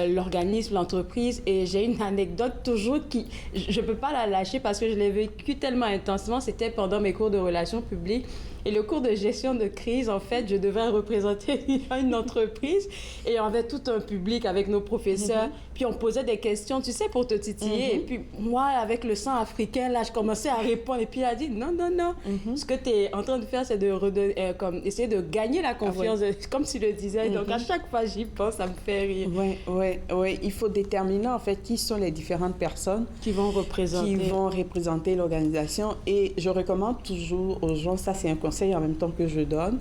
l'organisme, l'entreprise, et j'ai une anecdote toujours qui, je ne peux pas la lâcher parce que je l'ai vécue tellement intensément, c'était pendant mes cours de relations publiques. Et le cours de gestion de crise, en fait, je devais représenter une entreprise et on avait tout un public avec nos professeurs. Puis on posait des questions, tu sais, pour te titiller. Et puis moi, avec le sang africain, là, je commençais à répondre. Et puis il a dit, non. Ce que tu es en train de faire, c'est de essayer de gagner la confiance, comme tu le disais. Donc à chaque fois, j'y pense, ça me fait rire. Oui. Il faut déterminer, en fait, qui sont les différentes personnes qui vont représenter l'organisation. Et je recommande toujours aux gens, ça c'est un conseil en même temps que je donne,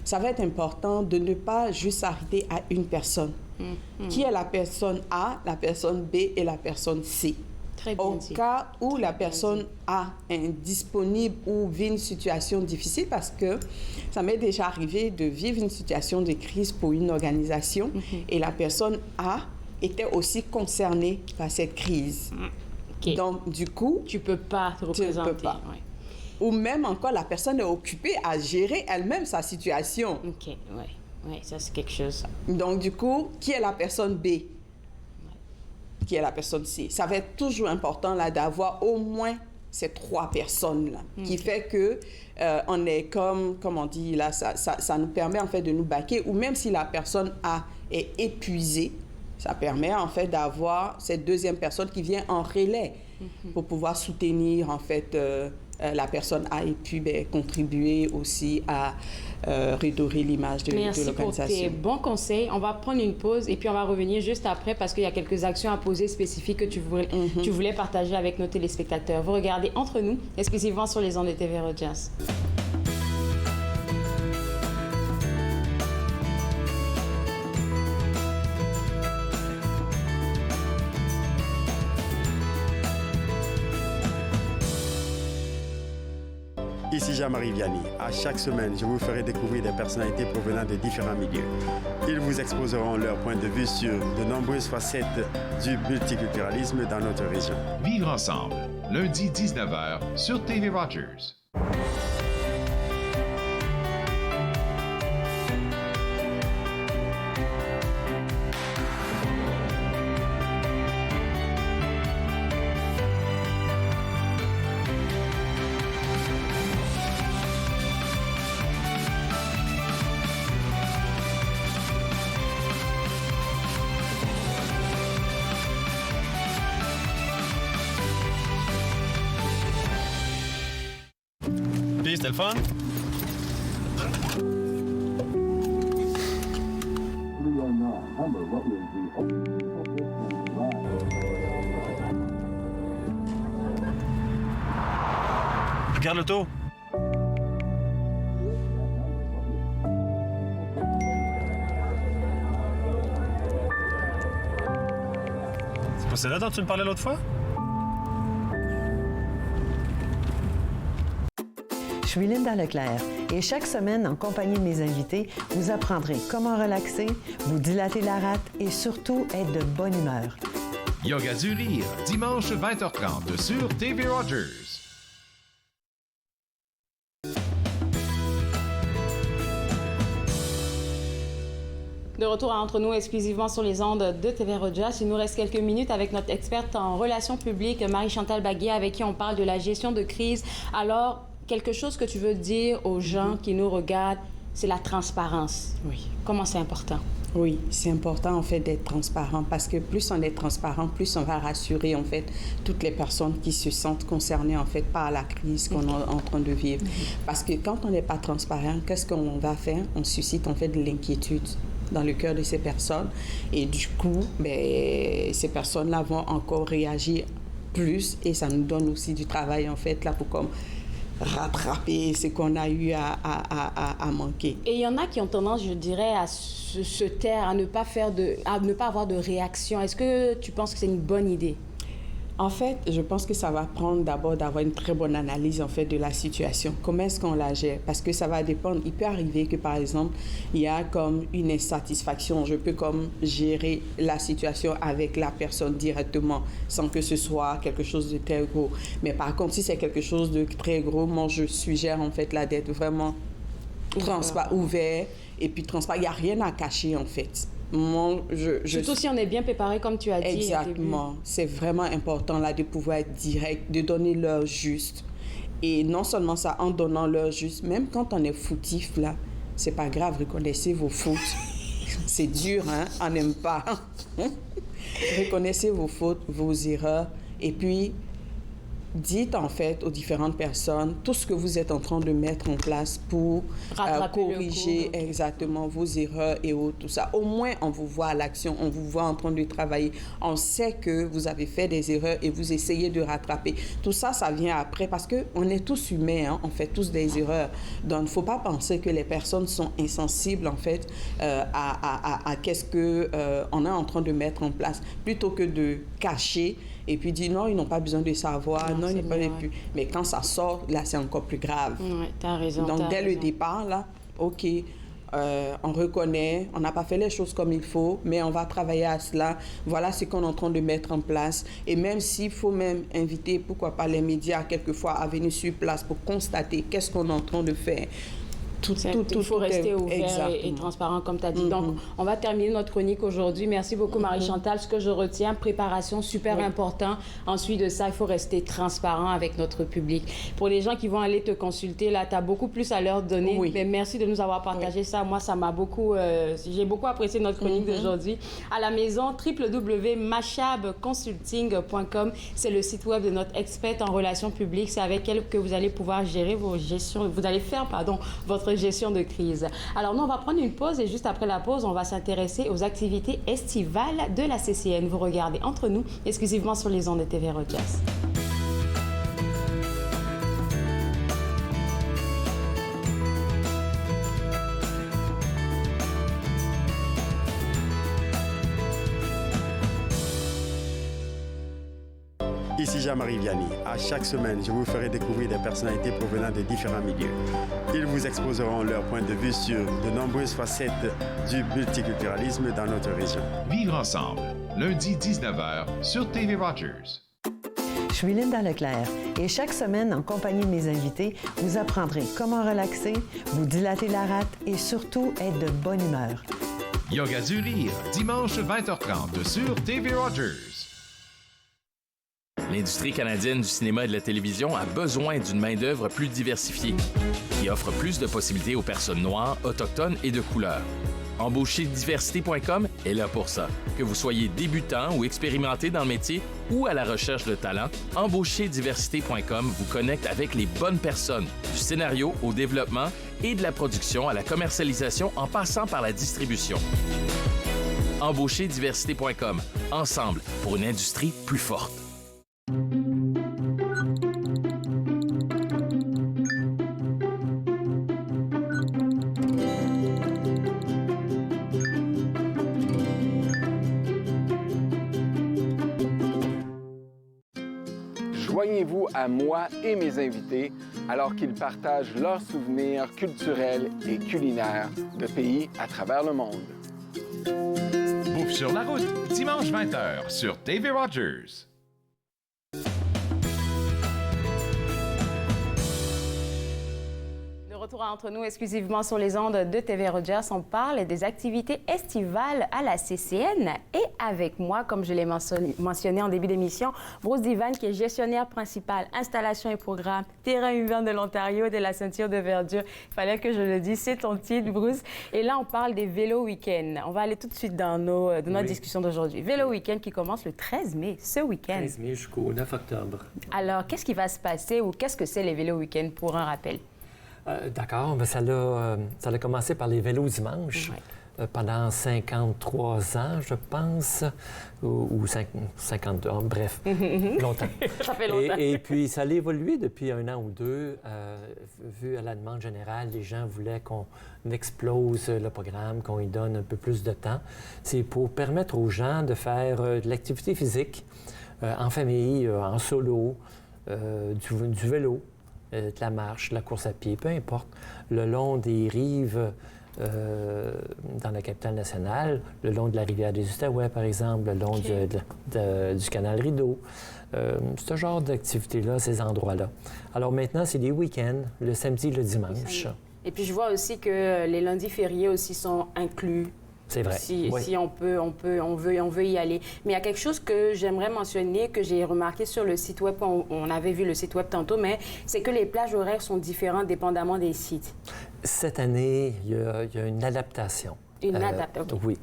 ça va être important de ne pas juste s'arrêter à une personne. Qui est la personne A, la personne B et la personne C. Au cas où la personne A est indisponible ou vit une situation difficile, parce que ça m'est déjà arrivé de vivre une situation de crise pour une organisation et la personne A était aussi concernée par cette crise. Donc, du coup, tu ne peux pas te représenter. Tu ne peux pas. Ou même encore, la personne est occupée à gérer elle-même sa situation. OK, oui, ça c'est quelque chose. Donc, du coup, qui est la personne B? Qui est la personne C? Ça va être toujours important là d'avoir au moins ces 3 personnes-là, qui fait que on est comme on dit là, ça nous permet en fait de nous baquer, ou même si la personne est épuisée, ça permet en fait d'avoir cette deuxième personne qui vient en relais pour pouvoir soutenir en fait la personne et puis contribuer aussi à redorer l'image de l'organisation. Merci pour tes bons conseils. On va prendre une pause et puis on va revenir juste après parce qu'il y a quelques actions à poser spécifiques que tu voulais partager avec nos téléspectateurs. Vous regardez Entre nous, exclusivement sur les ondes de TV Rogers. Ici Jean-Marie Vianney. À chaque semaine, je vous ferai découvrir des personnalités provenant de différents milieux. Ils vous exposeront leur point de vue sur de nombreuses facettes du multiculturalisme dans notre région. Vivre ensemble, lundi 19h sur TV Rogers. C'était le fun? Regarde l'auto. C'est pas celle-là dont tu me parlais l'autre fois? Je suis Linda Leclerc et chaque semaine, en compagnie de mes invités, vous apprendrez comment relaxer, vous dilater la rate et surtout être de bonne humeur. Yoga du rire, dimanche 20h30 sur TV Rogers. De retour à Entre nous, exclusivement sur les ondes de TV Rogers. Il nous reste quelques minutes avec notre experte en relations publiques, Marie-Chantal Baguier, avec qui on parle de la gestion de crise. Alors, quelque chose que tu veux dire aux gens qui nous regardent, c'est la transparence. Oui. Comment c'est important? Oui, c'est important en fait d'être transparent parce que plus on est transparent, plus on va rassurer en fait toutes les personnes qui se sentent concernées en fait par la crise qu'on est en train de vivre. Parce que quand on n'est pas transparent, qu'est-ce qu'on va faire? On suscite en fait de l'inquiétude dans le cœur de ces personnes et du coup, ces personnes-là vont encore réagir plus et ça nous donne aussi du travail en fait là pour comme rattraper ce qu'on a eu à manquer. Et il y en a qui ont tendance, je dirais, à se taire, à ne pas avoir de réaction. Est-ce que tu penses que c'est une bonne idée? En fait, je pense que ça va prendre d'abord d'avoir une très bonne analyse en fait de la situation. Comment est-ce qu'on la gère? Parce que ça va dépendre. Il peut arriver que par exemple, il y a comme une insatisfaction. Je peux comme gérer la situation avec la personne directement sans que ce soit quelque chose de très gros. Mais par contre, si c'est quelque chose de très gros, moi je suggère en fait là d'être vraiment ouvert et puis transparent. Il n'y a rien à cacher en fait. Surtout si on est bien préparé, comme tu as dit. Exactement. C'est vraiment important là de pouvoir être direct, de donner l'heure juste. Et non seulement ça, en donnant l'heure juste, même quand on est foutif là, c'est pas grave, reconnaissez vos fautes. C'est dur, hein? On n'aime pas. Reconnaissez vos fautes, vos erreurs, et puis dites en fait aux différentes personnes tout ce que vous êtes en train de mettre en place pour corriger exactement vos erreurs et autres, tout ça. Au moins, on vous voit à l'action, on vous voit en train de travailler. On sait que vous avez fait des erreurs et vous essayez de rattraper. Tout ça, ça vient après parce qu'on est tous humains, hein? On fait tous des erreurs. Donc, il ne faut pas penser que les personnes sont insensibles en fait à qu'est-ce qu'on est en train de mettre en place. Plutôt que de cacher et puis dire non, ils n'ont pas besoin de savoir, non, ils n'ont pas plus. Mais quand ça sort, là, c'est encore plus grave. Oui, tu as raison. Donc, dès le départ, là, OK, on reconnaît, on n'a pas fait les choses comme il faut, mais on va travailler à cela. Voilà ce qu'on est en train de mettre en place. Et même s'il faut même inviter, pourquoi pas les médias, quelquefois, à venir sur place pour constater qu'est-ce qu'on est en train de faire. Il faut rester ouvert et Exactement. transparent, comme tu as dit. Donc, on va terminer notre chronique aujourd'hui. Merci beaucoup, Marie-Chantal. Ce que je retiens, préparation, super important. Ensuite de ça, il faut rester transparent avec notre public. Pour les gens qui vont aller te consulter, là, tu as beaucoup plus à leur donner. Mais merci de nous avoir partagé ça. Moi, ça m'a beaucoup... j'ai beaucoup apprécié notre chronique d'aujourd'hui. À la maison, www.machabconsulting.com. C'est le site web de notre experte en relations publiques. C'est avec elle que vous allez pouvoir gérer vos gestions... Vous allez faire, votre gestion de crise. Alors, nous, on va prendre une pause et juste après la pause, on va s'intéresser aux activités estivales de la CCN. Vous regardez Entre nous, exclusivement sur les ondes de TV Rogers. Ici Jean-Marie Vianney. À chaque semaine, je vous ferai découvrir des personnalités provenant de différents milieux. Ils vous exposeront leur point de vue sur de nombreuses facettes du multiculturalisme dans notre région. Vivre ensemble, lundi 19h sur TV Rogers. Je suis Linda Leclerc et chaque semaine, en compagnie de mes invités, vous apprendrez comment relaxer, vous dilater la rate et surtout être de bonne humeur. Yoga du rire, dimanche 20h30 sur TV Rogers. L'industrie canadienne du cinéma et de la télévision a besoin d'une main-d'œuvre plus diversifiée, qui offre plus de possibilités aux personnes noires, autochtones et de couleur. Embaucherdiversité.com est là pour ça. Que vous soyez débutant ou expérimenté dans le métier ou à la recherche de talent, Embaucherdiversité.com vous connecte avec les bonnes personnes, du scénario au développement et de la production à la commercialisation en passant par la distribution. Embaucherdiversité.com, ensemble pour une industrie plus forte. Joignez-vous à moi et mes invités alors qu'ils partagent leurs souvenirs culturels et culinaires de pays à travers le monde. Bouffe sur la route, dimanche 20h sur TV Rogers. Retour Entre nous exclusivement sur les ondes de TV Rogers. On parle des activités estivales à la CCN. Et avec moi, comme je l'ai mentionné en début d'émission, Bruce Divan, qui est gestionnaire principal, installation et programme, terrain humain de l'Ontario, de la ceinture de verdure. Il fallait que je le dise, c'est ton titre, Bruce. Et là, on parle des vélos week-end. On va aller tout de suite dans notre discussion d'aujourd'hui. Vélo week-end qui commence le 13 mai, ce week-end. 13 mai jusqu'au 9 octobre. Alors, qu'est-ce qui va se passer ou qu'est-ce que c'est les vélos week-end pour un rappel? D'accord, ça a commencé par les vélos dimanche pendant 53 ans, je pense, ou 52 ans, bref, longtemps. Ça fait longtemps. Et puis, ça a évolué depuis un an ou deux. Vu à la demande générale, les gens voulaient qu'on explose le programme, qu'on y donne un peu plus de temps. C'est pour permettre aux gens de faire de l'activité physique en famille, en solo, du vélo. De la marche, de la course à pied, peu importe, le long des rives dans la capitale nationale, le long de la rivière des Outaouais, par exemple, le long du canal Rideau. Ce genre d'activité-là, ces endroits-là. Alors maintenant, c'est des week-ends, le samedi, le dimanche. Et puis je vois aussi que les lundis fériés aussi sont inclus. C'est vrai. Si on veut y aller. Mais il y a quelque chose que j'aimerais mentionner, que j'ai remarqué sur le site web, on avait vu le site web tantôt, mais c'est que les plages horaires sont différentes dépendamment des sites. Cette année, il y a une adaptation. Une adaptation? Oui.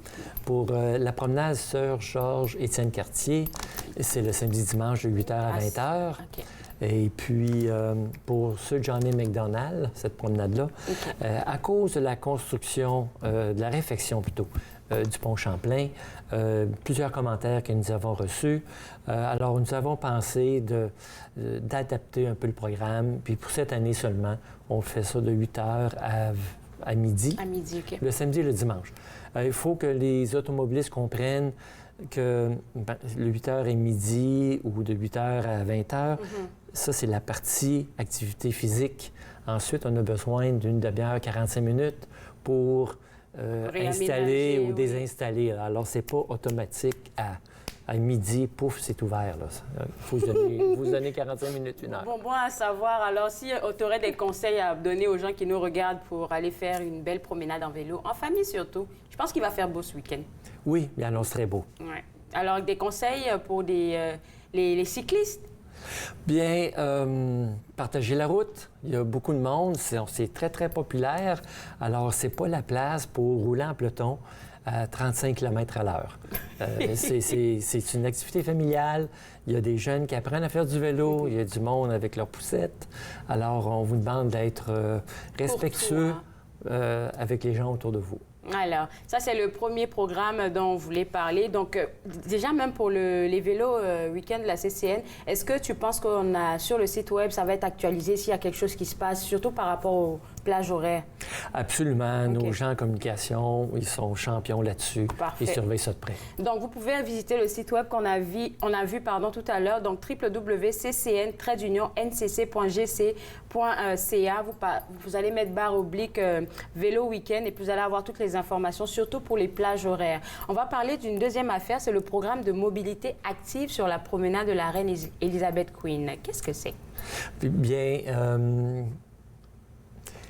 Pour la promenade Sir-Georges-Étienne-Cartier, c'est le samedi-dimanche de 8h à 20h. OK. Et puis, pour ceux de Johnny McDonald, cette promenade-là, à cause de la construction, de la réfection plutôt, du pont Champlain, plusieurs commentaires que nous avons reçus. Alors, nous avons pensé d'adapter un peu le programme. Puis pour cette année seulement, on fait ça de 8h à midi. À midi, OK. Le samedi et le dimanche. Il faut que les automobilistes comprennent que le 8h et midi ou de 8h à 20h, ça, c'est la partie activité physique. Ensuite, on a besoin d'une demi-heure, 45 minutes pour installer ou désinstaller. Alors, c'est pas automatique à À midi, pouf, c'est ouvert. Il faut vous donner 45 minutes, 1 heure. Bon à savoir. Alors, si tu aurais des conseils à donner aux gens qui nous regardent pour aller faire une belle promenade en vélo, en famille surtout, je pense qu'il va faire beau ce week-end. Oui, il annonce très beau. Ouais. Alors, des conseils pour les cyclistes? Bien, partager la route. Il y a beaucoup de monde. C'est très, très populaire. Alors, c'est pas la place pour rouler en peloton à 35 km à l'heure. C'est une activité familiale. Il y a des jeunes qui apprennent à faire du vélo. Il y a du monde avec leurs poussettes. Alors, on vous demande d'être respectueux avec les gens autour de vous. Alors, ça, c'est le premier programme dont on voulait parler. Donc, déjà, même pour les vélos week-end de la CCN, est-ce que tu penses qu'on a sur le site Web, ça va être actualisé s'il y a quelque chose qui se passe, surtout par rapport aux plages horaires? Absolument. Okay. Nos gens en communication, ils sont champions là-dessus. Ils surveillent ça de près. Donc, vous pouvez visiter le site Web qu'on a vu tout à l'heure, donc www.ccn-ncc.gc.ca. Vous allez mettre / vélo week-end et puis vous allez avoir toutes les informations, surtout pour les plages horaires. On va parler d'une deuxième affaire, c'est le programme de mobilité active sur la promenade de la Reine Elizabeth Queen. Qu'est-ce que c'est? Bien,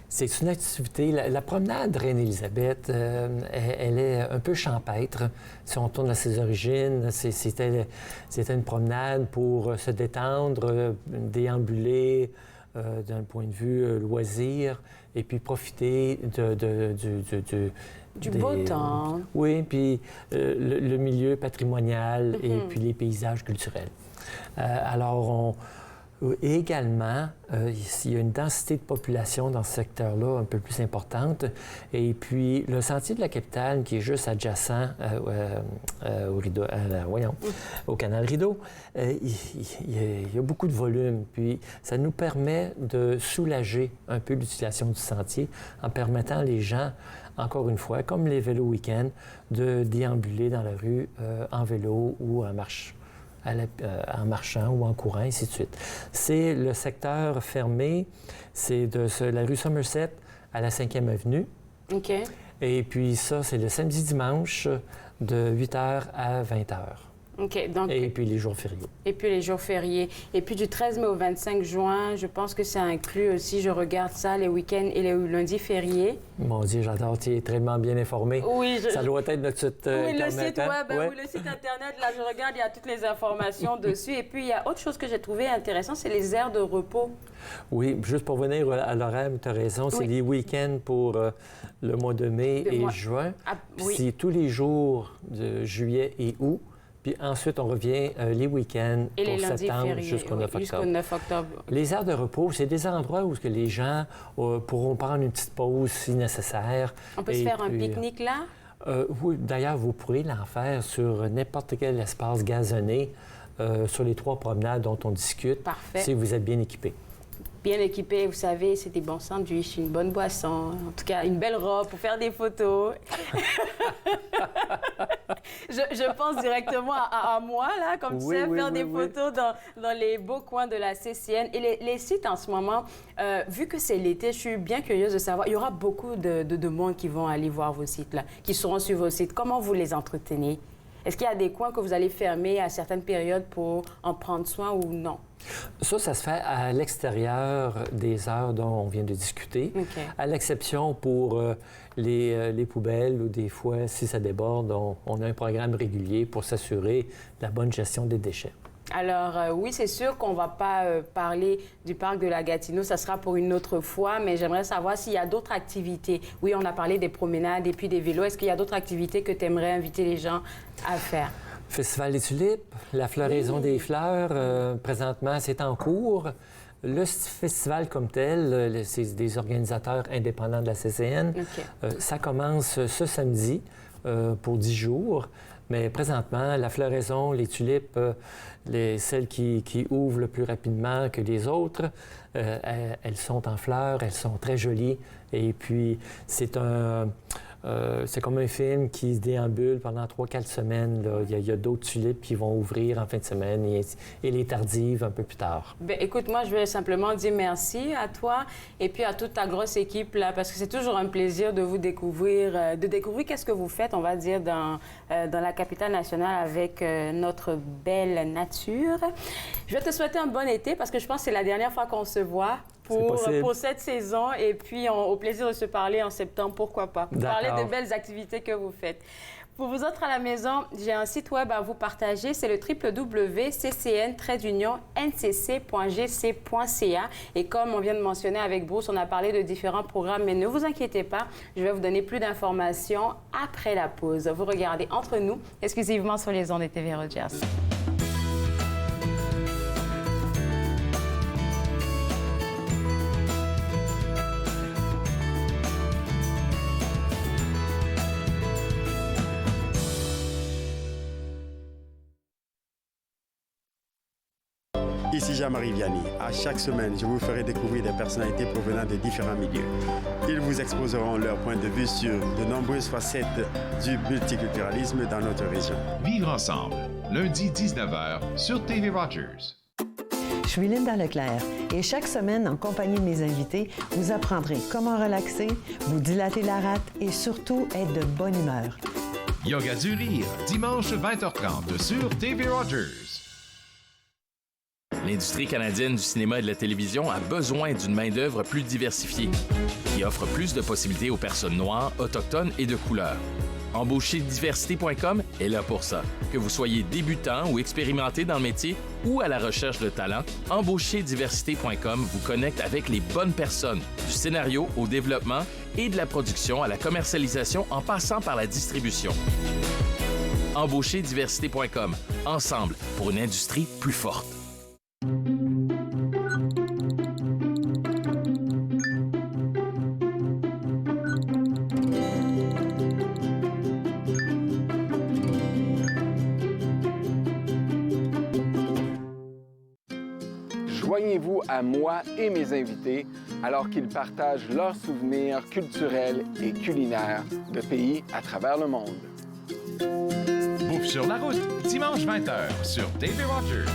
c'est une activité. La promenade Reine-Élisabeth, elle est un peu champêtre. Si on tourne à ses origines, c'était une promenade pour se détendre, déambuler d'un point de vue loisir, et puis profiter du beau temps. Oui, puis le milieu patrimonial et puis les paysages culturels. Alors, également, il y a une densité de population dans ce secteur-là un peu plus importante. Et puis, le sentier de la capitale, qui est juste adjacent au canal Rideau, il y a beaucoup de volume. Puis, ça nous permet de soulager un peu l'utilisation du sentier en permettant les gens, encore une fois, comme les vélos week-end, de déambuler dans la rue en vélo ou en marche. En marchant ou en courant, ainsi de suite. C'est le secteur fermé, c'est de la rue Somerset à la 5e avenue. OK. Et puis ça, c'est le samedi-dimanche de 8h à 20h. OK. Donc, et puis les jours fériés. Et puis les jours fériés. Et puis du 13 mai au 25 juin, je pense que ça inclut aussi, je regarde ça, les week-ends et les lundis fériés. Mon Dieu, j'adore, tu es tellement bien informé. Oui, ça doit être notre site Internet. Le site web, oui, le site Internet, là, je regarde, il y a toutes les informations dessus. Et puis, il y a autre chose que j'ai trouvé intéressant, c'est les aires de repos. Oui, juste pour venir à l'horaire, tu as raison, c'est les week-ends pour le mois de mai et juin. Ah, oui. C'est tous les jours de juillet et août. Puis ensuite, on revient les week-ends pour septembre jusqu'au 9 octobre. Les aires de repos, c'est des endroits où les gens pourront prendre une petite pause si nécessaire. On peut se faire un pique-nique là? Oui, d'ailleurs, vous pourrez l'en faire sur n'importe quel espace gazonné sur les 3 promenades dont on discute. Parfait. Si vous êtes bien équipé. Bien équipé, vous savez, c'est des bons sandwichs, une bonne boisson, en tout cas une belle robe pour faire des photos. je pense directement à moi, là, comme tu sais, faire des photos dans les beaux coins de la CCN. Et les sites en ce moment, vu que c'est l'été, je suis bien curieuse de savoir, il y aura beaucoup de monde qui vont aller voir vos sites, là, qui seront sur vos sites. Comment vous les entretenez? Est-ce qu'il y a des coins que vous allez fermer à certaines périodes pour en prendre soin ou non? Ça se fait à l'extérieur des heures dont on vient de discuter, à l'exception pour les poubelles ou des fois, si ça déborde, on a un programme régulier pour s'assurer de la bonne gestion des déchets. Alors, oui, c'est sûr qu'on ne va pas parler du parc de la Gatineau, ça sera pour une autre fois, mais j'aimerais savoir s'il y a d'autres activités. Oui, on a parlé des promenades et puis des vélos. Est-ce qu'il y a d'autres activités que tu aimerais inviter les gens à faire? Festival des tulipes, la floraison des fleurs, présentement, c'est en cours. Le festival comme tel, c'est des organisateurs indépendants de la CCN. Ça commence ce samedi pour 10 jours. Mais présentement, la floraison, les tulipes, celles qui ouvrent le plus rapidement que les autres, elles sont en fleurs, elles sont très jolies. Et puis, c'est un c'est comme un film qui se déambule pendant 3-4 semaines. Là. Il y a d'autres tulipes qui vont ouvrir en fin de semaine et les tardives un peu plus tard. Bien, écoute, moi, je vais simplement dire merci à toi et puis à toute ta grosse équipe, là, parce que c'est toujours un plaisir de vous découvrir, qu'est-ce que vous faites, on va dire, dans la capitale nationale avec notre belle nature. Je vais te souhaiter un bon été parce que je pense que c'est la dernière fois qu'on se voit pour cette saison et puis au plaisir de se parler en septembre, pourquoi pas. Parler des belles activités que vous faites. Pour vous autres à la maison, j'ai un site web à vous partager, c'est le www.ccn-ncc.gc.ca et comme on vient de mentionner avec Bruce, on a parlé de différents programmes, mais ne vous inquiétez pas, je vais vous donner plus d'informations après la pause. Vous regardez Entre nous, exclusivement sur les ondes de TV Rogers. Ici Jean-Marie Vianney. À chaque semaine, je vous ferai découvrir des personnalités provenant de différents milieux. Ils vous exposeront leur point de vue sur de nombreuses facettes du multiculturalisme dans notre région. Vivre ensemble, lundi 19h sur TV Rogers. Je suis Linda Leclerc et chaque semaine, en compagnie de mes invités, vous apprendrez comment relaxer, vous dilater la rate et surtout être de bonne humeur. Yoga du rire, dimanche 20h30 sur TV Rogers. L'industrie canadienne du cinéma et de la télévision a besoin d'une main-d'œuvre plus diversifiée, qui offre plus de possibilités aux personnes noires, autochtones et de couleur. Embaucherdiversité.com est là pour ça. Que vous soyez débutant ou expérimenté dans le métier ou à la recherche de talent, Embaucherdiversité.com vous connecte avec les bonnes personnes, du scénario au développement et de la production à la commercialisation en passant par la distribution. Embaucherdiversité.com, ensemble pour une industrie plus forte. Joignez-vous à moi et mes invités alors qu'ils partagent leurs souvenirs culturels et culinaires de pays à travers le monde. Bouffe sur la route, dimanche 20h sur TV Rogers.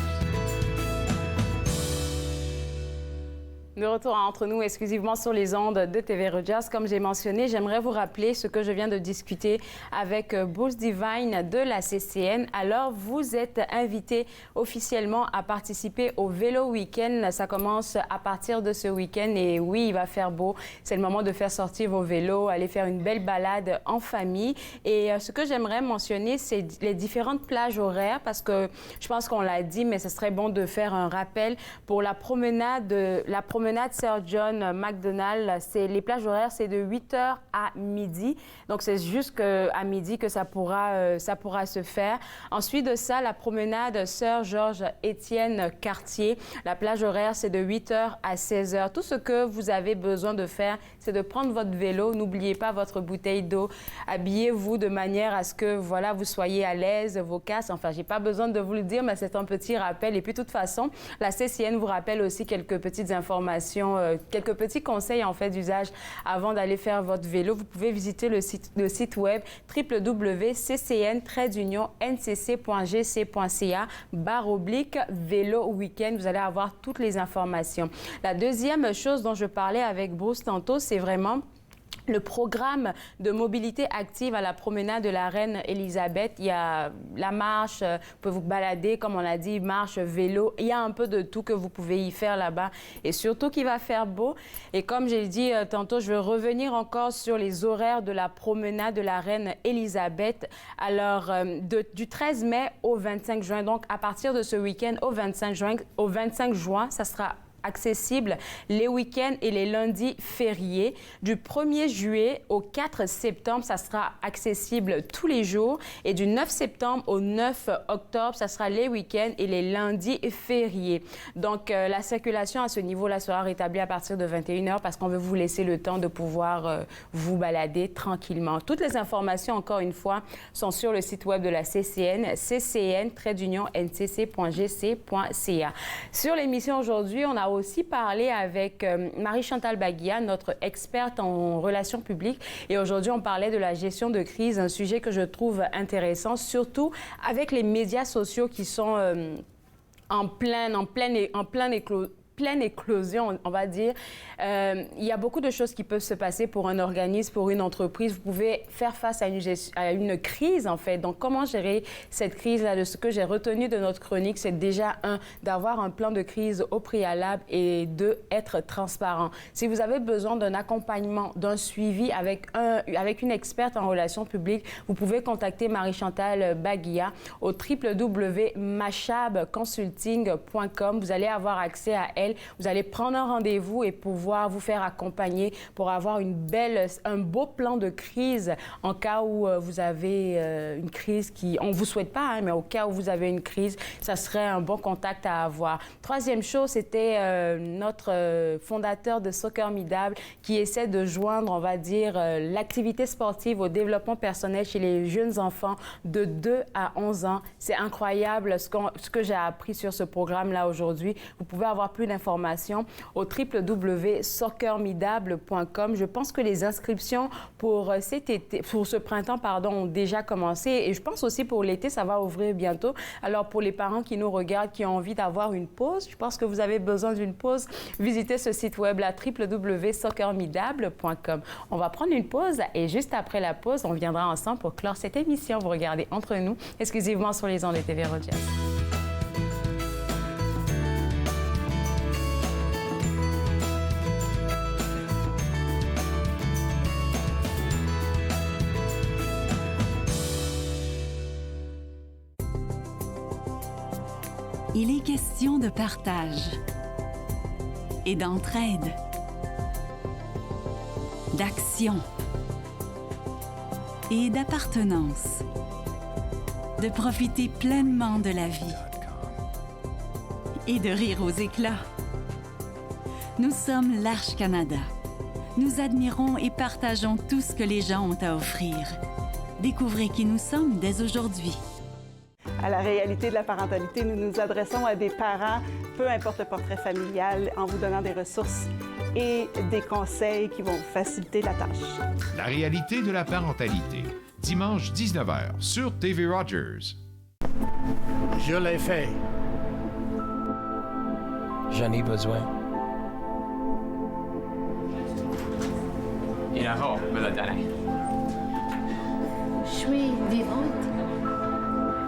De retour à Entre nous, exclusivement sur les ondes de TV Rogers. Comme j'ai mentionné, j'aimerais vous rappeler ce que je viens de discuter avec Bruce Devine de la CCN. Alors, vous êtes invité officiellement à participer au Vélo Week-end. Ça commence à partir de ce week-end et oui, il va faire beau. C'est le moment de faire sortir vos vélos, aller faire une belle balade en famille. Et ce que j'aimerais mentionner, c'est les différentes plages horaires parce que je pense qu'on l'a dit, mais ce serait bon de faire un rappel pour la promenade Sir John Macdonald. Les plages horaires, c'est de 8h à midi. Donc, c'est juste à midi que ça pourra se faire. Ensuite de ça, la promenade Sir Georges-Étienne Cartier. La plage horaire, c'est de 8h à 16h. Tout ce que vous avez besoin de faire, c'est de prendre votre vélo. N'oubliez pas votre bouteille d'eau. Habillez-vous de manière à ce que, voilà, vous soyez à l'aise, vos casques. Enfin, j'ai pas besoin de vous le dire, mais c'est un petit rappel. Et puis, de toute façon, la CCN vous rappelle aussi quelques petites informations, quelques petits conseils en fait d'usage avant d'aller faire votre vélo. Vous pouvez visiter le site web www.ccn-ncc.gc.ca/vélo week-end. Vous allez avoir toutes les informations. La deuxième chose dont je parlais avec Bruce tantôt, c'est vraiment le programme de mobilité active à la promenade de la Reine Élisabeth. Il y a la marche, vous pouvez vous balader, comme on l'a dit, marche, vélo. Il y a un peu de tout que vous pouvez y faire là-bas. Et surtout qu'il va faire beau. Et comme j'ai dit tantôt, je vais revenir encore sur les horaires de la promenade de la Reine Élisabeth. Alors, du 13 mai au 25 juin. Donc, à partir de ce week-end au 25 juin, ça sera accessible les week-ends et les lundis fériés. Du 1er juillet au 4 septembre, ça sera accessible tous les jours. Et du 9 septembre au 9 octobre, ça sera les week-ends et les lundis fériés. Donc, la circulation à ce niveau-là sera rétablie à partir de 21h parce qu'on veut vous laisser le temps de pouvoir vous balader tranquillement. Toutes les informations, encore une fois, sont sur le site web de la CCN, ccn-ncc.gc.ca. Sur l'émission aujourd'hui, on a aussi parlé avec Marie-Chantal Baguia, notre experte en relations publiques. Et aujourd'hui, on parlait de la gestion de crise, un sujet que je trouve intéressant, surtout avec les médias sociaux qui sont en pleine éclosion, on va dire. Il y a beaucoup de choses qui peuvent se passer pour un organisme, pour une entreprise. Vous pouvez faire face à une crise, en fait. Donc, comment gérer cette crise-là? De ce que j'ai retenu de notre chronique, c'est déjà, d'avoir un plan de crise au préalable et deux, être transparent. Si vous avez besoin d'un accompagnement, d'un suivi avec une experte en relations publiques, vous pouvez contacter Marie-Chantal Baguia au www.machabconsulting.com. Vous allez avoir accès à elle. Vous allez prendre un rendez-vous et pouvoir vous faire accompagner pour avoir un beau plan de crise en cas où vous avez une crise on ne vous souhaite pas, mais au cas où vous avez une crise, ça serait un bon contact à avoir. Troisième chose, c'était notre fondateur de Soccer Midable qui essaie de joindre, on va dire, l'activité sportive au développement personnel chez les jeunes enfants de 2 à 11 ans. C'est incroyable ce que j'ai appris sur ce programme-là aujourd'hui. Vous pouvez avoir plus d'informations au www.soccermidable.com. Je pense que les inscriptions pour ce printemps, ont déjà commencé et je pense aussi pour l'été, ça va ouvrir bientôt. Alors pour les parents qui nous regardent, qui ont envie d'avoir une pause, je pense que vous avez besoin d'une pause, visitez ce site web là, www.soccermidable.com. On va prendre une pause et juste après la pause, on viendra ensemble pour clore cette émission. Vous regardez Entre nous, exclusivement sur les ondes de TV Rogers. Il est question de partage et d'entraide, d'action et d'appartenance, de profiter pleinement de la vie et de rire aux éclats. Nous sommes l'Arche Canada. Nous admirons et partageons tout ce que les gens ont à offrir. Découvrez qui nous sommes dès aujourd'hui. À la réalité de la parentalité, nous nous adressons à des parents, peu importe le portrait familial, en vous donnant des ressources et des conseils qui vont vous faciliter la tâche. La réalité de la parentalité, dimanche 19h sur TV Rogers. Je l'ai fait. J'en ai besoin. Inaho me l'a donné. Je suis vivante.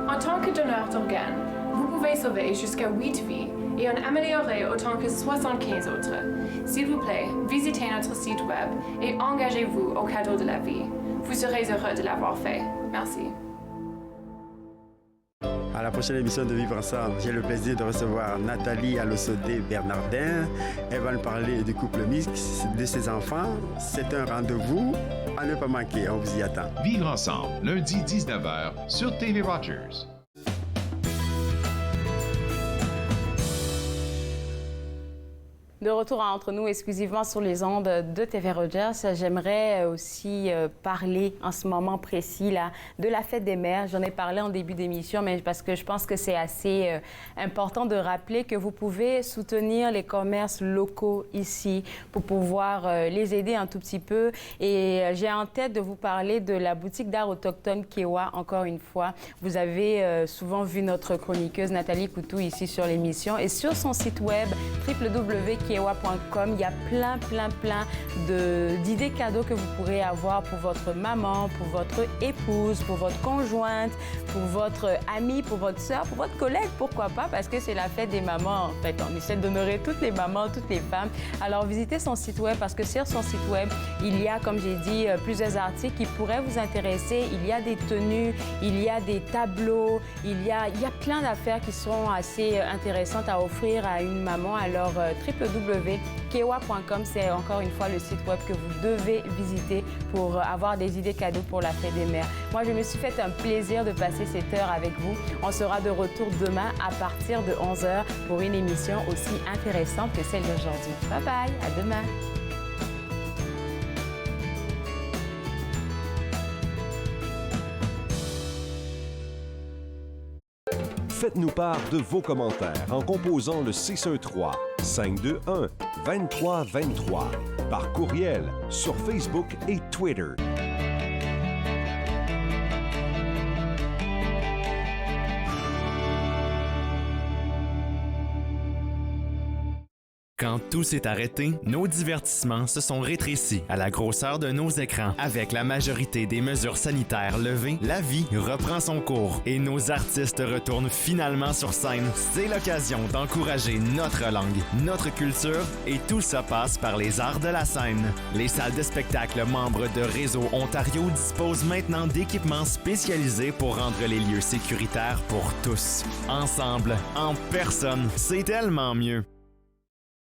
En tant que donneur d'organes, vous pouvez sauver jusqu'à 8 vies et en améliorer autant que 75 autres. S'il vous plaît, visitez notre site web et engagez-vous au cadeau de la vie. Vous serez heureux de l'avoir fait. Merci. À la prochaine émission de Vivre Ensemble, j'ai le plaisir de recevoir Nathalie Alosodé-Bernardin. Elle va nous parler du couple mixte, de ses enfants. C'est un rendez-vous à ne pas manquer. On vous y attend. Vivre Ensemble, lundi 19h sur TV Rogers. De retour à Entre nous, exclusivement sur les ondes de TV Rogers. J'aimerais aussi parler en ce moment précis là, de la fête des mères. J'en ai parlé en début d'émission, mais parce que je pense que c'est assez important de rappeler que vous pouvez soutenir les commerces locaux ici pour pouvoir les aider un tout petit peu. Et j'ai en tête de vous parler de la boutique d'art autochtone Kewa, encore une fois. Vous avez souvent vu notre chroniqueuse Nathalie Coutou ici sur l'émission. Et sur son site web, www.kewa.com, il y a plein d'idées cadeaux que vous pourrez avoir pour votre maman, pour votre épouse, pour votre conjointe, pour votre amie, pour votre soeur, pour votre collègue, pourquoi pas, parce que c'est la fête des mamans. En fait, on essaie d'honorer toutes les mamans, toutes les femmes. Alors, visitez son site web parce que sur son site web, il y a, comme j'ai dit, plusieurs articles qui pourraient vous intéresser. Il y a des tenues, il y a des tableaux, il y a plein d'affaires qui sont assez intéressantes à offrir à une maman. Alors, www.kewa.com, c'est encore une fois le site web que vous devez visiter pour avoir des idées cadeaux pour la fête des mères. Moi, je me suis fait un plaisir de passer cette heure avec vous. On sera de retour demain à partir de 11h pour une émission aussi intéressante que celle d'aujourd'hui. Bye bye, à demain. Faites-nous part de vos commentaires en composant le 613 521-2323, par courriel, sur Facebook et Twitter. Quand tout s'est arrêté, nos divertissements se sont rétrécis à la grosseur de nos écrans. Avec la majorité des mesures sanitaires levées, la vie reprend son cours et nos artistes retournent finalement sur scène. C'est l'occasion d'encourager notre langue, notre culture et tout ça passe par les arts de la scène. Les salles de spectacle membres de Réseau Ontario disposent maintenant d'équipements spécialisés pour rendre les lieux sécuritaires pour tous. Ensemble, en personne, c'est tellement mieux.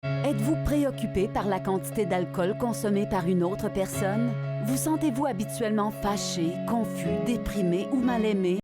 Êtes-vous préoccupé par la quantité d'alcool consommée par une autre personne? Vous sentez-vous habituellement fâché, confus, déprimé ou mal aimé?